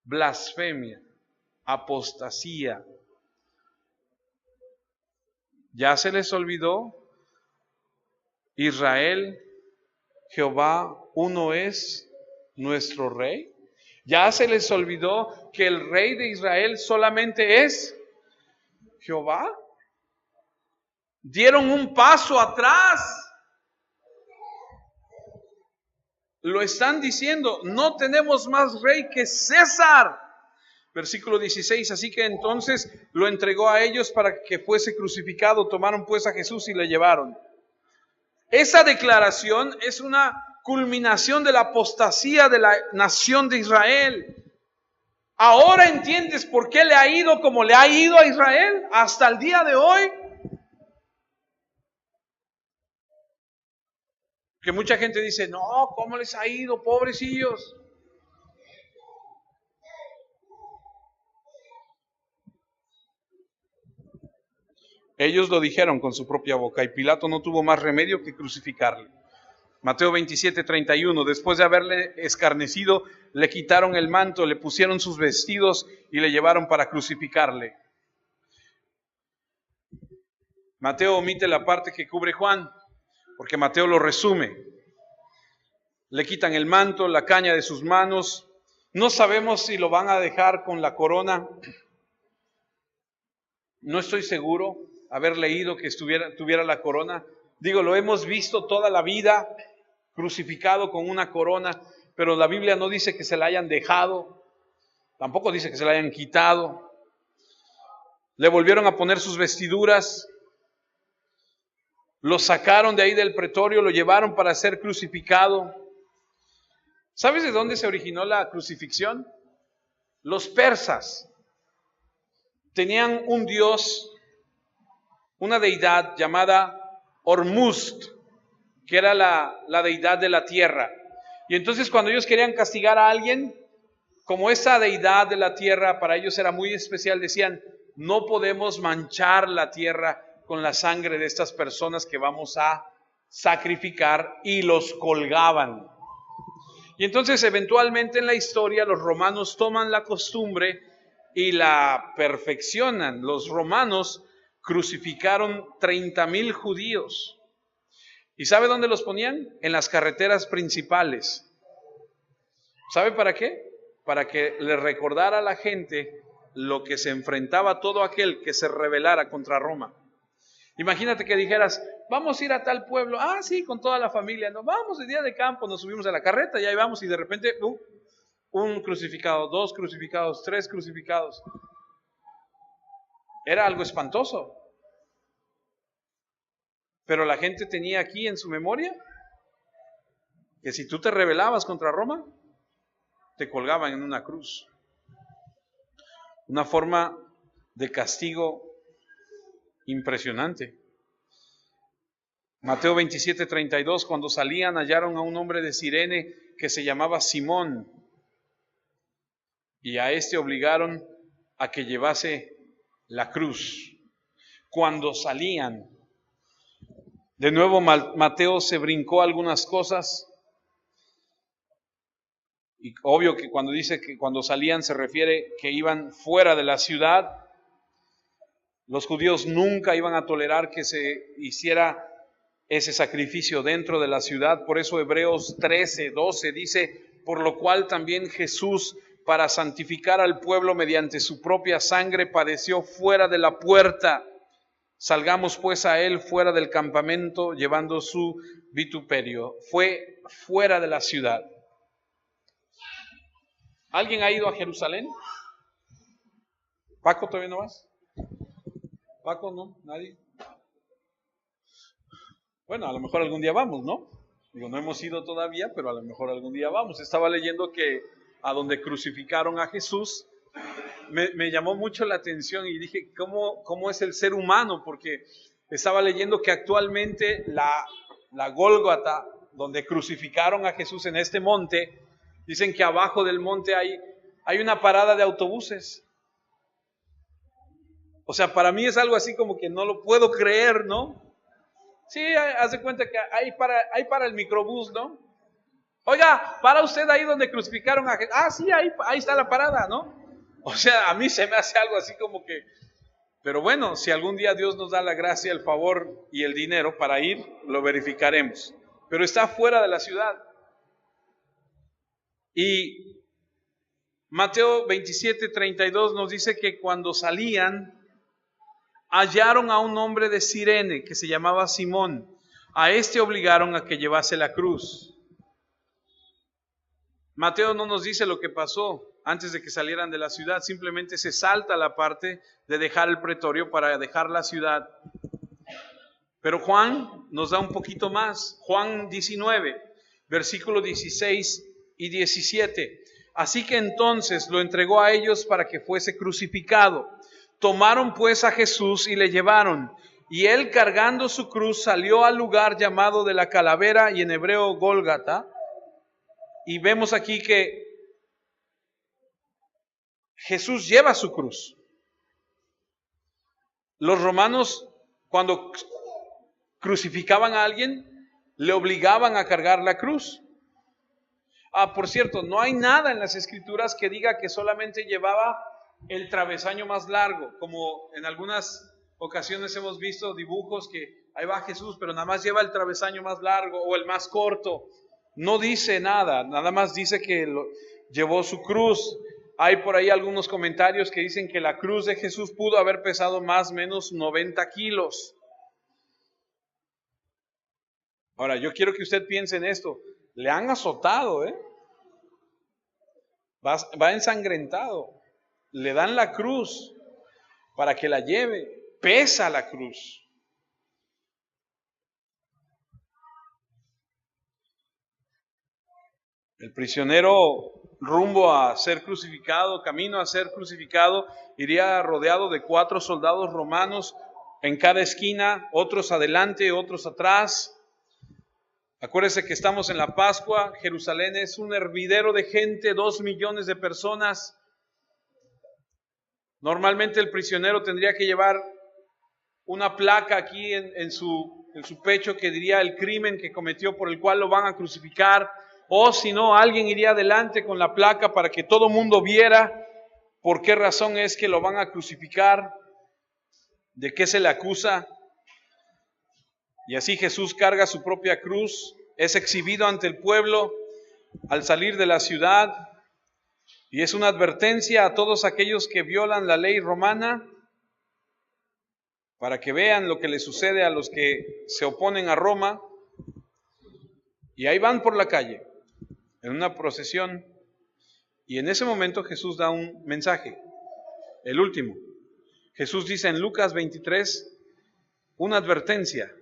Blasfemia, apostasía. ¿Ya se les olvidó? Israel, Jehová uno es nuestro rey. ¿Ya se les olvidó que el rey de Israel solamente es Jehová? Dieron un paso atrás. Lo están diciendo: no tenemos más rey que César. Versículo 16, así que entonces lo entregó a ellos para que fuese crucificado. Tomaron pues a Jesús y le llevaron. Esa declaración es una culminación de la apostasía de la nación de Israel. Ahora entiendes por qué le ha ido como le ha ido a Israel hasta el día de hoy. Que mucha gente dice: no, ¿cómo les ha ido, pobrecillos? Ellos lo dijeron con su propia boca, y Pilato no tuvo más remedio que crucificarle. Mateo 27:31, después de haberle escarnecido, le quitaron el manto, le pusieron sus vestidos y le llevaron para crucificarle. Mateo omite la parte que cubre Juan, porque Mateo lo resume. Le quitan el manto, la caña de sus manos. No sabemos si lo van a dejar con la corona. No estoy seguro haber leído que tuviera la corona. Digo, lo hemos visto toda la vida crucificado con una corona, pero la Biblia no dice que se la hayan dejado, tampoco dice que se la hayan quitado. Le volvieron a poner sus vestiduras, lo sacaron de ahí del pretorio, lo llevaron para ser crucificado. ¿Sabes de dónde se originó la crucifixión? Los persas tenían un dios, una deidad llamada Hormuzd, que era la deidad de la tierra. Y entonces cuando ellos querían castigar a alguien, como esa deidad de la tierra para ellos era muy especial, decían: no podemos manchar la tierra con la sangre de estas personas que vamos a sacrificar, y los colgaban. Y entonces eventualmente en la historia los romanos toman la costumbre y la perfeccionan. Los romanos crucificaron 30,000 judíos. ¿Y sabe dónde los ponían? En las carreteras principales. ¿Sabe para qué? Para que le recordara a la gente lo que se enfrentaba todo aquel que se rebelara contra Roma. Imagínate que dijeras, vamos a ir a tal pueblo. Ah, sí, con toda la familia. No, vamos el día de campo, nos subimos a la carreta y ahí vamos, y de repente, un crucificado, 2 crucificados, 3 crucificados. Era algo espantoso. Pero la gente tenía aquí en su memoria que si tú te rebelabas contra Roma, te colgaban en una cruz. Una forma de castigo impresionante. Mateo 27:32, cuando salían hallaron a un hombre de Cirene que se llamaba Simón, y a este obligaron a que llevase la cruz. Cuando salían, de nuevo Mateo se brincó algunas cosas, y obvio que cuando dice que cuando salían se refiere que iban fuera de la ciudad. Los judíos nunca iban a tolerar que se hiciera ese sacrificio dentro de la ciudad. Por eso Hebreos 13:12 dice, por lo cual también Jesús, para santificar al pueblo mediante su propia sangre, padeció fuera de la puerta. Salgamos pues a él fuera del campamento, llevando su vituperio. Fue fuera de la ciudad. ¿Alguien ha ido a Jerusalén? ¿Paco todavía no vas? ¿Paco no? ¿Nadie? Bueno, a lo mejor algún día vamos, ¿no? Digo, no hemos ido todavía, pero a lo mejor algún día vamos. Estaba leyendo que a donde crucificaron a Jesús, me llamó mucho la atención y dije, ¿cómo es el ser humano? Porque estaba leyendo que actualmente la Gólgota, donde crucificaron a Jesús en este monte, dicen que abajo del monte hay una parada de autobuses. O sea, para mí es algo así como que no lo puedo creer, ¿no? Sí, haz de cuenta que hay para el microbús, ¿no? Oiga, para usted ahí donde crucificaron a Jesús. Ah, sí, ahí está la parada, ¿no? O sea, a mí se me hace algo así como que... Pero bueno, si algún día Dios nos da la gracia, el favor y el dinero para ir, lo verificaremos. Pero está fuera de la ciudad. Y Mateo 27:32 nos dice que cuando salían, hallaron a un hombre de Cirene que se llamaba Simón. A este obligaron a que llevase la cruz. Mateo no nos dice lo que pasó antes de que salieran de la ciudad, simplemente se salta la parte de dejar el pretorio para dejar la ciudad. Pero Juan nos da un poquito más. Juan 19, versículos 16 y 17. Así que entonces lo entregó a ellos para que fuese crucificado. Tomaron pues a Jesús y le llevaron, y él cargando su cruz salió al lugar llamado de la calavera, y en hebreo Gólgata. Y vemos aquí que Jesús lleva su cruz. Los romanos, cuando crucificaban a alguien, le obligaban a cargar la cruz. Por cierto, no hay nada en las Escrituras que diga que solamente llevaba el travesaño más largo, como en algunas ocasiones hemos visto dibujos que ahí va Jesús, pero nada más lleva el travesaño más largo o el más corto. No dice nada, nada más dice que llevó su cruz. Hay por ahí algunos comentarios que dicen que la cruz de Jesús pudo haber pesado más o menos 90 kilos. Ahora, yo quiero que usted piense en esto. Le han azotado, va ensangrentado. Le dan la cruz para que la lleve. Pesa la cruz. El prisionero, rumbo a ser crucificado, camino a ser crucificado, iría rodeado de 4 soldados romanos en cada esquina, otros adelante, otros atrás. Acuérdese que estamos en la Pascua. Jerusalén es un hervidero de gente, 2 millones de personas. Normalmente el prisionero tendría que llevar una placa aquí en su pecho que diría el crimen que cometió por el cual lo van a crucificar, o si no, alguien iría adelante con la placa para que todo mundo viera por qué razón es que lo van a crucificar, de qué se le acusa. Y así Jesús carga su propia cruz, es exhibido ante el pueblo al salir de la ciudad, y es una advertencia a todos aquellos que violan la ley romana, para que vean lo que le sucede a los que se oponen a Roma. Y ahí van por la calle, en una procesión, y en ese momento Jesús da un mensaje, el último. Jesús dice en Lucas 23, una advertencia,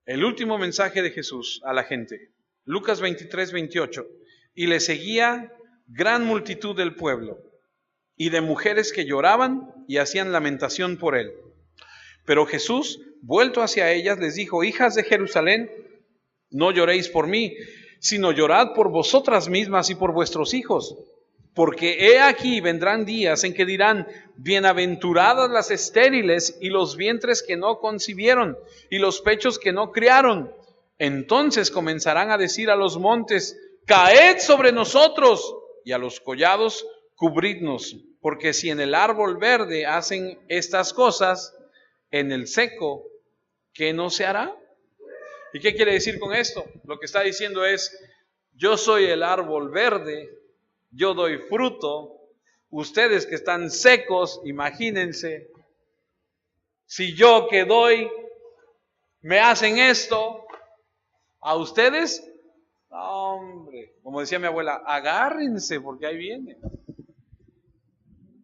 el último mensaje de Jesús a la gente. Lucas 23, 28, y le seguía gran multitud del pueblo, y de mujeres que lloraban y hacían lamentación por él. Pero Jesús, vuelto hacia ellas, les dijo: hijas de Jerusalén, no lloréis por mí, sino llorad por vosotras mismas y por vuestros hijos. Porque he aquí vendrán días en que dirán: bienaventuradas las estériles y los vientres que no concibieron y los pechos que no criaron. Entonces comenzarán a decir a los montes: caed sobre nosotros, y a los collados: cubridnos. Porque si en el árbol verde hacen estas cosas, en el seco, ¿qué no se hará? ¿Y qué quiere decir con esto? Lo que está diciendo es: yo soy el árbol verde, yo doy fruto. Ustedes que están secos, imagínense, si yo que doy me hacen esto a ustedes, hombre, como decía mi abuela, agárrense porque ahí viene.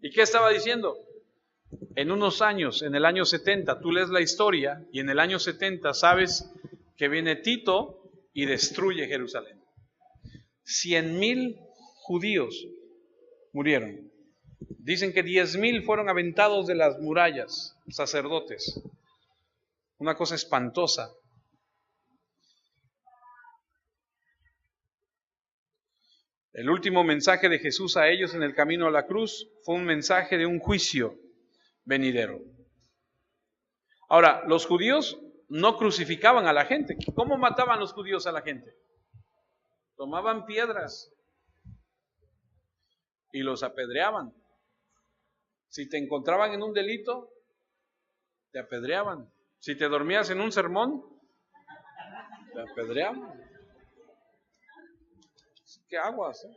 ¿Y qué estaba diciendo? En unos años, en el año 70, tú lees la historia y en el año 70 sabes que viene Tito y destruye Jerusalén. 100,000 judíos murieron. Dicen que 10,000 fueron aventados de las murallas, sacerdotes. Una cosa espantosa. El último mensaje de Jesús a ellos en el camino a la cruz fue un mensaje de un juicio venidero. Ahora, los judíos no crucificaban a la gente. ¿Cómo mataban los judíos a la gente? Tomaban piedras y los apedreaban. Si te encontraban en un delito, te apedreaban. Si te dormías en un sermón, te apedreaban. ¿Qué aguas?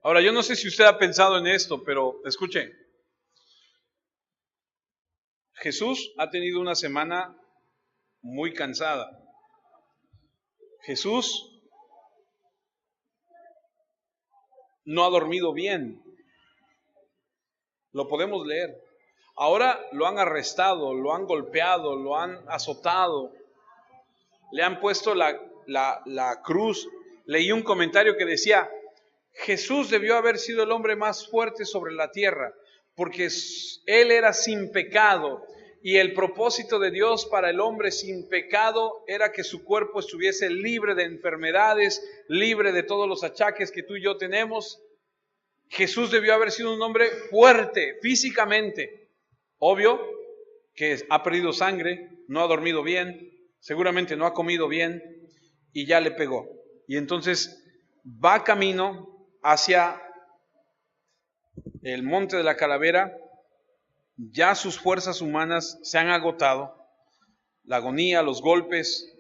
Ahora, yo no sé si usted ha pensado en esto, pero escuche. Jesús ha tenido una semana muy cansada. Jesús no ha dormido bien. Lo podemos leer. Ahora lo han arrestado, lo han golpeado, lo han azotado. Le han puesto la cruz. Leí un comentario que decía: Jesús debió haber sido el hombre más fuerte sobre la tierra, porque él era sin pecado, y el propósito de Dios para el hombre sin pecado era que su cuerpo estuviese libre de enfermedades, libre de todos los achaques que tú y yo tenemos. Jesús debió haber sido un hombre fuerte físicamente. Obvio que ha perdido sangre, no ha dormido bien, seguramente no ha comido bien y ya le pegó. Y entonces va camino hacia el monte de la calavera. Ya sus fuerzas humanas se han agotado, la agonía, los golpes.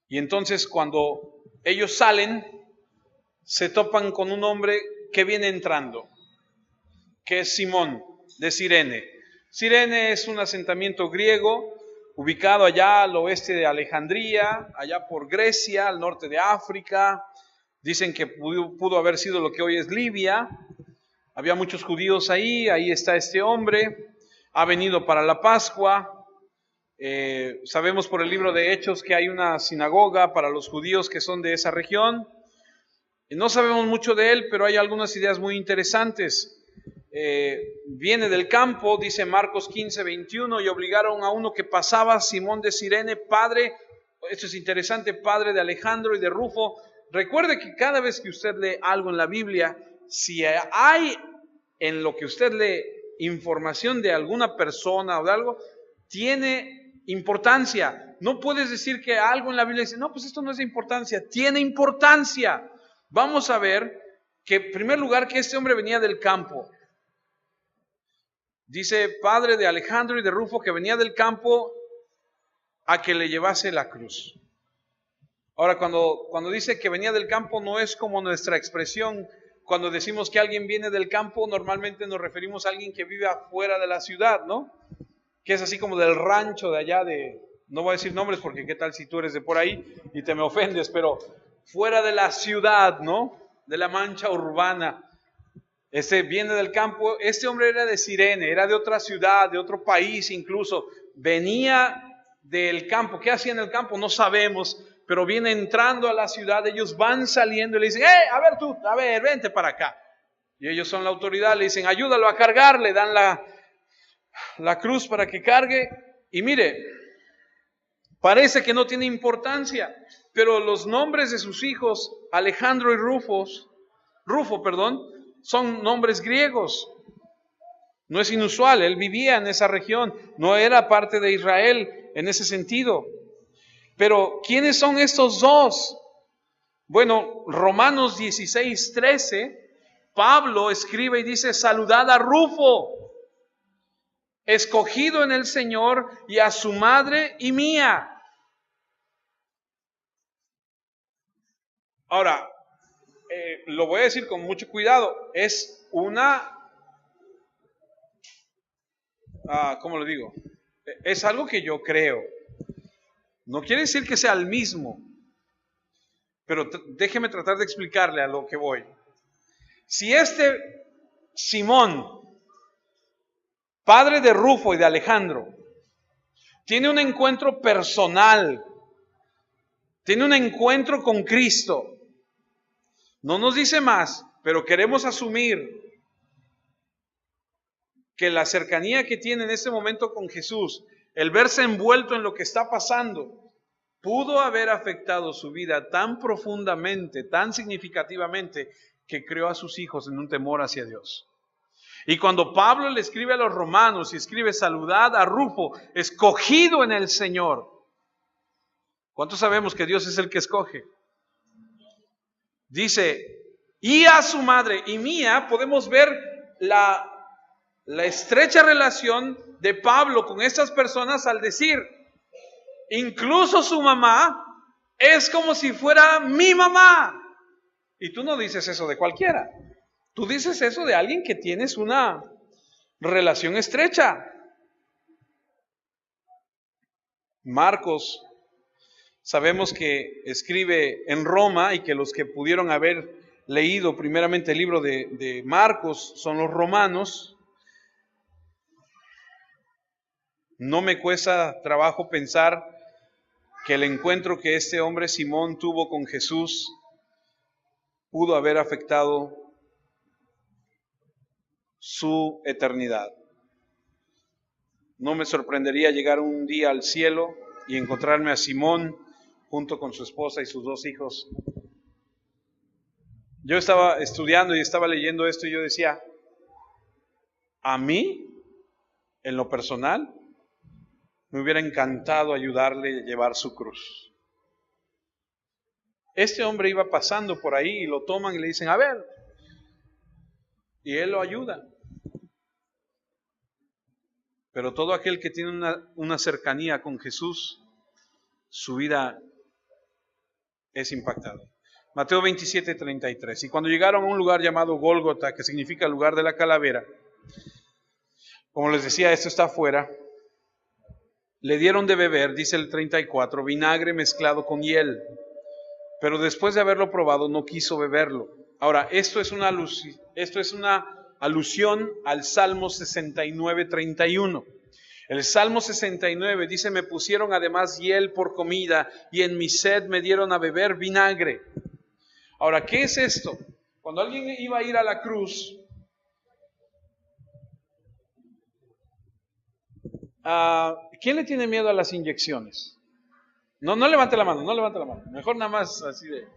Y entonces cuando ellos salen, se topan con un hombre que viene entrando, que es Simón de Cirene. Cirene es un asentamiento griego ubicado allá al oeste de Alejandría, allá por Grecia, al norte de África. Dicen que pudo haber sido lo que hoy es Libia. Había muchos judíos ahí está este hombre, ha venido para la Pascua. Sabemos por el libro de Hechos que hay una sinagoga para los judíos que son de esa región. No sabemos mucho de él, pero hay algunas ideas muy interesantes. Viene del campo, dice Marcos 15, 21, y obligaron a uno que pasaba, Simón de Cirene: Padre, Esto es interesante, padre de Alejandro y de Rufo. Recuerde que cada vez que usted lee algo en la Biblia, si hay en lo que usted lee información de alguna persona o de algo, tiene importancia. No puedes decir que algo en la Biblia dice, no, pues esto no es de importancia. Tiene importancia. Vamos a ver que, en primer lugar, que este hombre venía del campo. Dice, padre de Alejandro y de Rufo, que venía del campo a que le llevase la cruz. Ahora, cuando dice que venía del campo, no es como nuestra expresión. Cuando decimos que alguien viene del campo, normalmente nos referimos a alguien que vive afuera de la ciudad, ¿no? Que es así como del rancho de allá no voy a decir nombres porque qué tal si tú eres de por ahí y te me ofendes, pero fuera de la ciudad, ¿no? De la mancha urbana. Viene del campo. Este hombre era de Cirene, era de otra ciudad, de otro país incluso. Venía del campo. ¿Qué hacía en el campo? No sabemos, pero viene entrando a la ciudad. Ellos van saliendo y le dicen, a ver tú, vente para acá. Y ellos son la autoridad, le dicen, ayúdalo a cargar, le dan la cruz para que cargue. Y mire, parece que no tiene importancia, pero los nombres de sus hijos, Alejandro y Rufo, son nombres griegos. No es inusual, él vivía en esa región, no era parte de Israel en ese sentido. Pero, ¿quiénes son estos dos? Bueno, Romanos 16:13, Pablo escribe y dice, saludad a Rufo, escogido en el Señor, y a su madre y mía. Ahora, lo voy a decir con mucho cuidado, es ¿cómo lo digo? Es algo que yo creo. No quiere decir que sea el mismo, pero déjeme tratar de explicarle a lo que voy. Si este Simón, padre de Rufo y de Alejandro, tiene un encuentro personal, tiene un encuentro con Cristo, no nos dice más, pero queremos asumir que la cercanía que tiene en este momento con Jesús, el verse envuelto en lo que está pasando, pudo haber afectado su vida tan profundamente, tan significativamente, que creó a sus hijos en un temor hacia Dios. Y cuando Pablo le escribe a los romanos y escribe saludad a Rufo, escogido en el Señor. ¿Cuántos sabemos que Dios es el que escoge? Dice, y a su madre y mía, podemos ver la estrecha relación de Pablo con estas personas al decir, incluso su mamá es como si fuera mi mamá. Y tú no dices eso de cualquiera. Tú dices eso de alguien que tienes una relación estrecha. Marcos, sabemos que escribe en Roma y que los que pudieron haber leído primeramente el libro de Marcos son los romanos. No me cuesta trabajo pensar que el encuentro que este hombre Simón tuvo con Jesús pudo haber afectado su eternidad. No me sorprendería llegar un día al cielo y encontrarme a Simón junto con su esposa y sus dos hijos. Yo estaba estudiando y estaba leyendo esto y yo decía, a mí, en lo personal, me hubiera encantado ayudarle a llevar su cruz. Este hombre iba pasando por ahí y lo toman y le dicen, a ver, y él lo ayuda. Pero todo aquel que tiene una cercanía con Jesús, su vida es impactada. Mateo 27:33. Y cuando llegaron a un lugar llamado Gólgota, que significa lugar de la calavera, como les decía, esto está afuera, le dieron de beber, dice el 34, vinagre mezclado con hiel. Pero después de haberlo probado, no quiso beberlo. Ahora, esto es una alusión al Salmo 69:31. El Salmo 69 dice, me pusieron además hiel por comida y en mi sed me dieron a beber vinagre. Ahora, ¿qué es esto? Cuando alguien iba a ir a la cruz, ¿quién le tiene miedo a las inyecciones? No, no levante la mano, no levante la mano. Mejor nada más así de...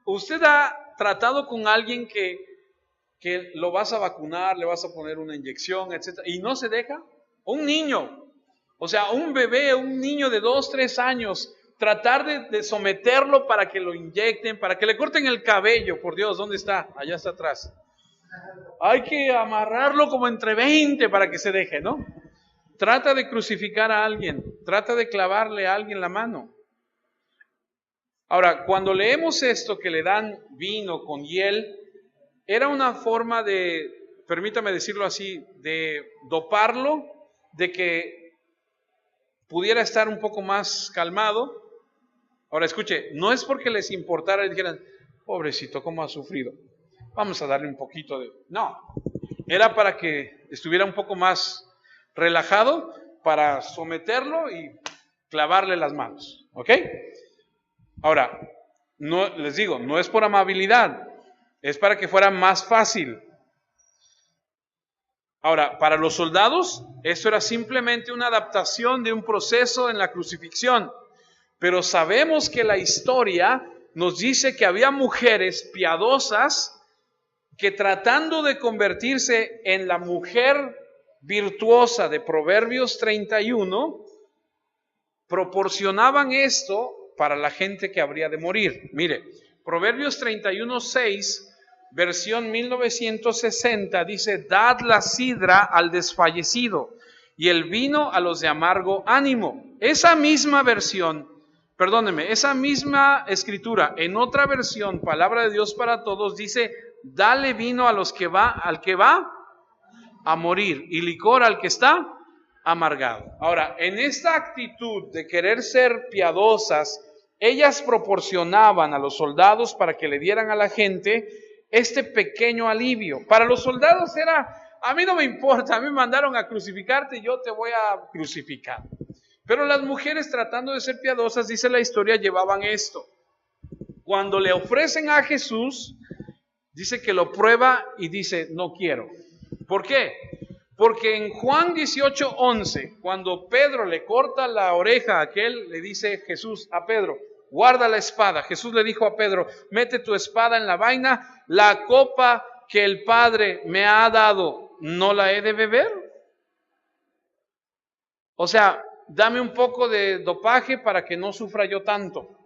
¿Usted ha tratado con alguien que lo vas a vacunar, le vas a poner una inyección, etcétera, y no se deja? Un niño, o sea, un bebé, un niño de 2, 3 años, tratar de someterlo para que lo inyecten, para que le corten el cabello, por Dios, ¿dónde está? Allá está atrás. Hay que amarrarlo como entre 20 para que se deje, ¿no? Trata de crucificar a alguien, trata de clavarle a alguien la mano. Ahora, cuando leemos esto que le dan vino con hiel, era una forma de, permítame decirlo así, de doparlo, de que pudiera estar un poco más calmado. Ahora escuche, no es porque les importara y dijeran, pobrecito, ¿cómo ha sufrido? Vamos a darle un poquito de... No, era para que estuviera un poco más relajado, para someterlo y clavarle las manos, ¿ok? Ahora, no, les digo, no es por amabilidad, es para que fuera más fácil. Ahora, para los soldados, esto era simplemente una adaptación de un proceso en la crucifixión. Pero sabemos que la historia nos dice que había mujeres piadosas que, tratando de convertirse en la mujer virtuosa de Proverbios 31, proporcionaban esto para la gente que habría de morir. Mire, Proverbios 31:6, versión 1960, dice: dad la sidra al desfallecido y el vino a los de amargo ánimo. Esa misma versión, perdóneme, esa misma escritura, en otra versión, Palabra de Dios para Todos, dice: dale vino a los que al que va a morir y licor al que está amargado. Ahora, en esta actitud de querer ser piadosas, ellas proporcionaban a los soldados para que le dieran a la gente este pequeño alivio. Para los soldados era, a mí no me importa, a mí me mandaron a crucificarte, yo te voy a crucificar. Pero las mujeres, tratando de ser piadosas, dice la historia, llevaban esto. Cuando le ofrecen a Jesús, dice que lo prueba y dice: no quiero. ¿Por qué? Porque en Juan 18:11, cuando Pedro le corta la oreja a aquel, le dice Jesús a Pedro: guarda la espada. Jesús le dijo a Pedro: mete tu espada en la vaina, la copa que el Padre me ha dado, ¿no la he de beber? O sea, dame un poco de dopaje para que no sufra yo tanto.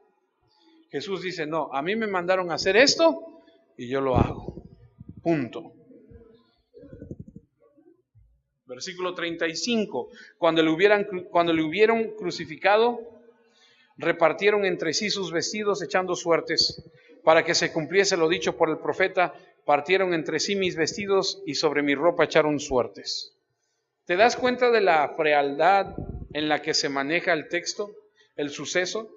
Jesús dice: no, a mí me mandaron a hacer esto y yo lo hago. Punto. Versículo 35, cuando le hubieron crucificado, repartieron entre sí sus vestidos echando suertes, para que se cumpliese lo dicho por el profeta: partieron entre sí mis vestidos y sobre mi ropa echaron suertes. ¿Te das cuenta de la frialdad en la que se maneja el texto, el suceso?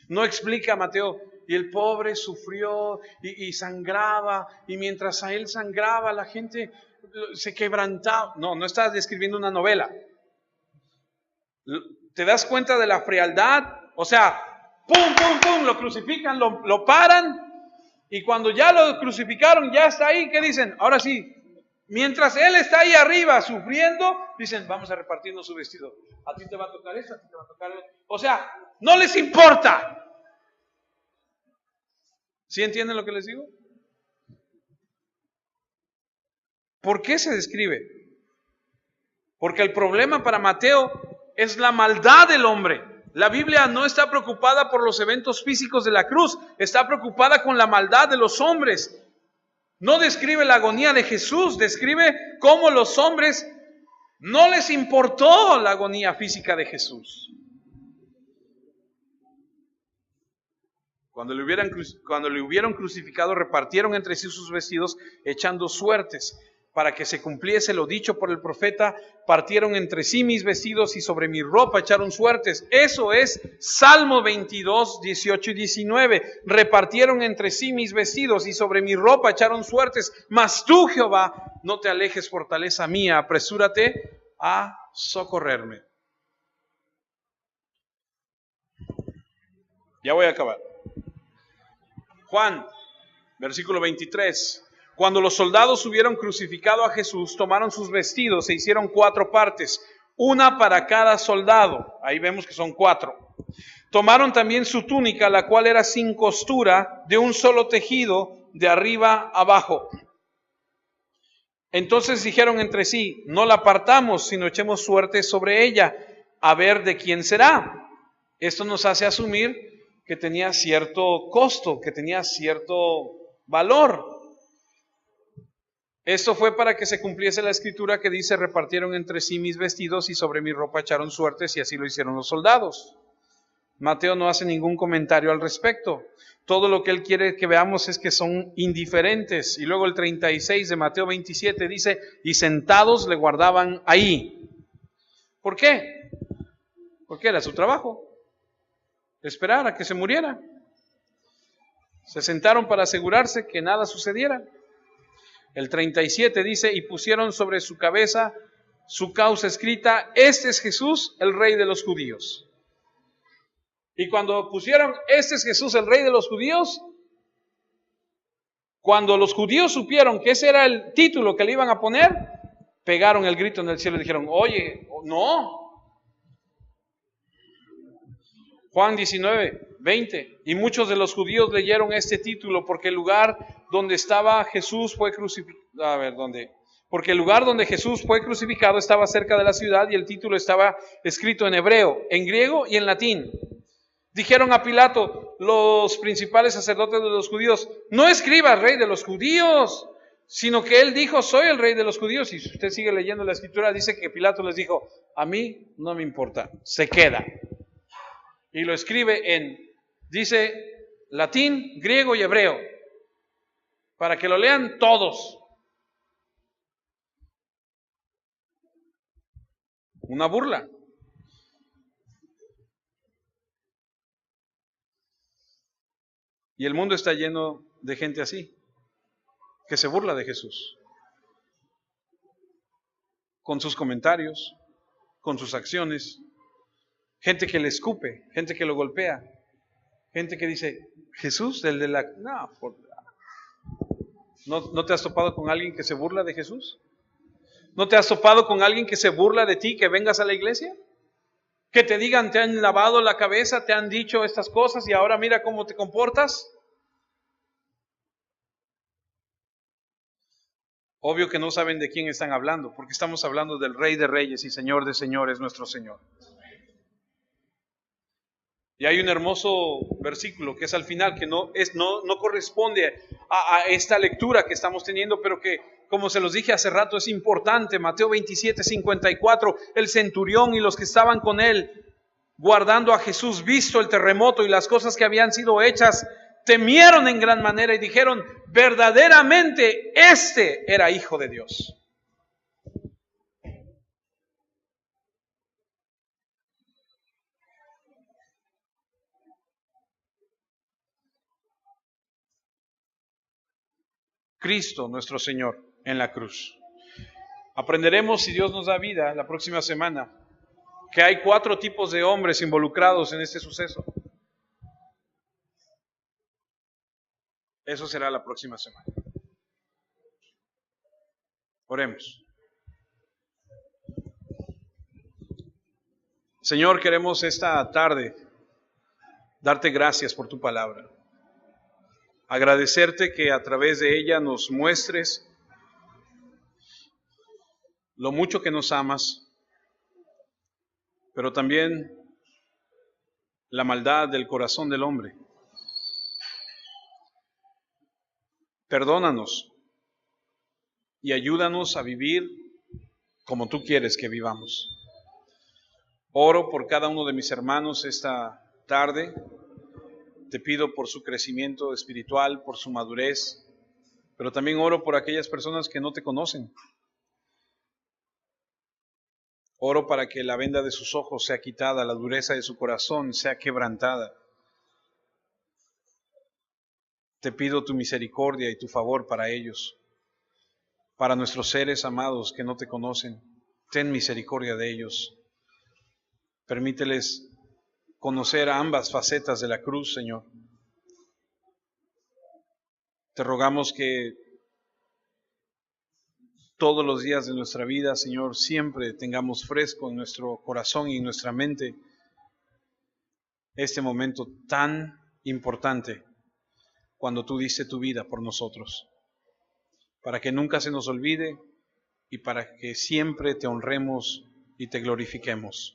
No explica Mateo: y el pobre sufrió y sangraba, y mientras a él sangraba la gente se quebrantaba. No, no está describiendo una novela. ¿Te das cuenta de la frialdad? O sea, pum, pum, pum, lo crucifican, lo paran, y cuando ya lo crucificaron, ya está ahí, ¿qué dicen? Ahora sí, mientras él está ahí arriba sufriendo, dicen: vamos a repartirnos su vestido. A ti te va a tocar eso, a ti te va a tocar eso. O sea, no les importa. ¿Sí entienden lo que les digo? ¿Por qué se describe? Porque el problema para Mateo es la maldad del hombre. La Biblia no está preocupada por los eventos físicos de la cruz, está preocupada con la maldad de los hombres. No describe la agonía de Jesús, describe cómo los hombres no les importó la agonía física de Jesús. Cuando le hubieron crucificado, repartieron entre sí sus vestidos, echando suertes, para que se cumpliese lo dicho por el profeta: partieron entre sí mis vestidos y sobre mi ropa echaron suertes. Eso es Salmo 22, 18 y 19. Repartieron entre sí mis vestidos y sobre mi ropa echaron suertes. Mas tú, Jehová, no te alejes, fortaleza mía, apresúrate a socorrerme. Ya voy a acabar. Juan, versículo 23. Cuando los soldados hubieron crucificado a Jesús, tomaron sus vestidos e hicieron 4 partes, una para cada soldado. Ahí vemos que son 4. Tomaron también su túnica, la cual era sin costura, de un solo tejido, de arriba abajo. Entonces dijeron entre sí, no la partamos, sino echemos suerte sobre ella, a ver de quién será. Esto nos hace asumir que tenía cierto costo, que tenía cierto valor. Esto fue para que se cumpliese la escritura que dice, repartieron entre sí mis vestidos y sobre mi ropa echaron suertes, y así lo hicieron los soldados. Mateo no hace ningún comentario al respecto. Todo lo que él quiere que veamos es que son indiferentes. Y luego el 36 de Mateo 27 dice, y sentados le guardaban ahí. ¿Por qué? Porque era su trabajo, esperar a que se muriera. Se sentaron para asegurarse que nada sucediera. El 37 dice, y pusieron sobre su cabeza su causa escrita, este es Jesús, el Rey de los judíos. Y cuando pusieron, este es Jesús, el Rey de los judíos, cuando los judíos supieron que ese era el título que le iban a poner, pegaron el grito en el cielo y dijeron, oye, no. Juan 19, 20. Y muchos de los judíos leyeron este título porque el lugar donde estaba Jesús fue crucificado. Porque el lugar donde Jesús fue crucificado estaba cerca de la ciudad y el título estaba escrito en hebreo, en griego y en latín. Dijeron a Pilato, los principales sacerdotes de los judíos, no escribas Rey de los judíos, sino que él dijo, soy el Rey de los judíos. Y si usted sigue leyendo la escritura, dice que Pilato les dijo, a mí no me importa, se queda. Y lo escribe dice latín, griego y hebreo, para que lo lean todos. Una burla. Y el mundo está lleno de gente así, que se burla de Jesús, con sus comentarios, con sus acciones. Gente que le escupe, gente que lo golpea, gente que dice, Jesús, el de la... ¿No te has topado con alguien que se burla de Jesús? ¿No te has topado con alguien que se burla de ti, que vengas a la iglesia? Que te digan, te han lavado la cabeza, te han dicho estas cosas y ahora mira cómo te comportas. Obvio que no saben de quién están hablando, porque estamos hablando del Rey de Reyes y Señor de Señores, nuestro Señor. Y hay un hermoso versículo que es al final, que no corresponde a esta lectura que estamos teniendo, pero que, como se los dije hace rato, es importante. Mateo 27, 54, el centurión y los que estaban con él, guardando a Jesús, visto el terremoto y las cosas que habían sido hechas, temieron en gran manera y dijeron, verdaderamente este era Hijo de Dios. Cristo nuestro Señor en la cruz. Aprenderemos, si Dios nos da vida, la próxima semana, que hay 4 tipos de hombres involucrados en este suceso. Eso será la próxima semana. Oremos. Señor, queremos esta tarde darte gracias por tu palabra. Agradecerte que a través de ella nos muestres lo mucho que nos amas, pero también la maldad del corazón del hombre. Perdónanos y ayúdanos a vivir como tú quieres que vivamos. Oro por cada uno de mis hermanos esta tarde. Te pido por su crecimiento espiritual, por su madurez, pero también oro por aquellas personas que no te conocen. Oro para que la venda de sus ojos sea quitada, la dureza de su corazón sea quebrantada. Te pido tu misericordia y tu favor para ellos, para nuestros seres amados que no te conocen. Ten misericordia de ellos. Permíteles conocer ambas facetas de la cruz, Señor. Te rogamos que todos los días de nuestra vida, Señor, siempre tengamos fresco en nuestro corazón y en nuestra mente este momento tan importante cuando tú diste tu vida por nosotros, para que nunca se nos olvide y para que siempre te honremos y te glorifiquemos.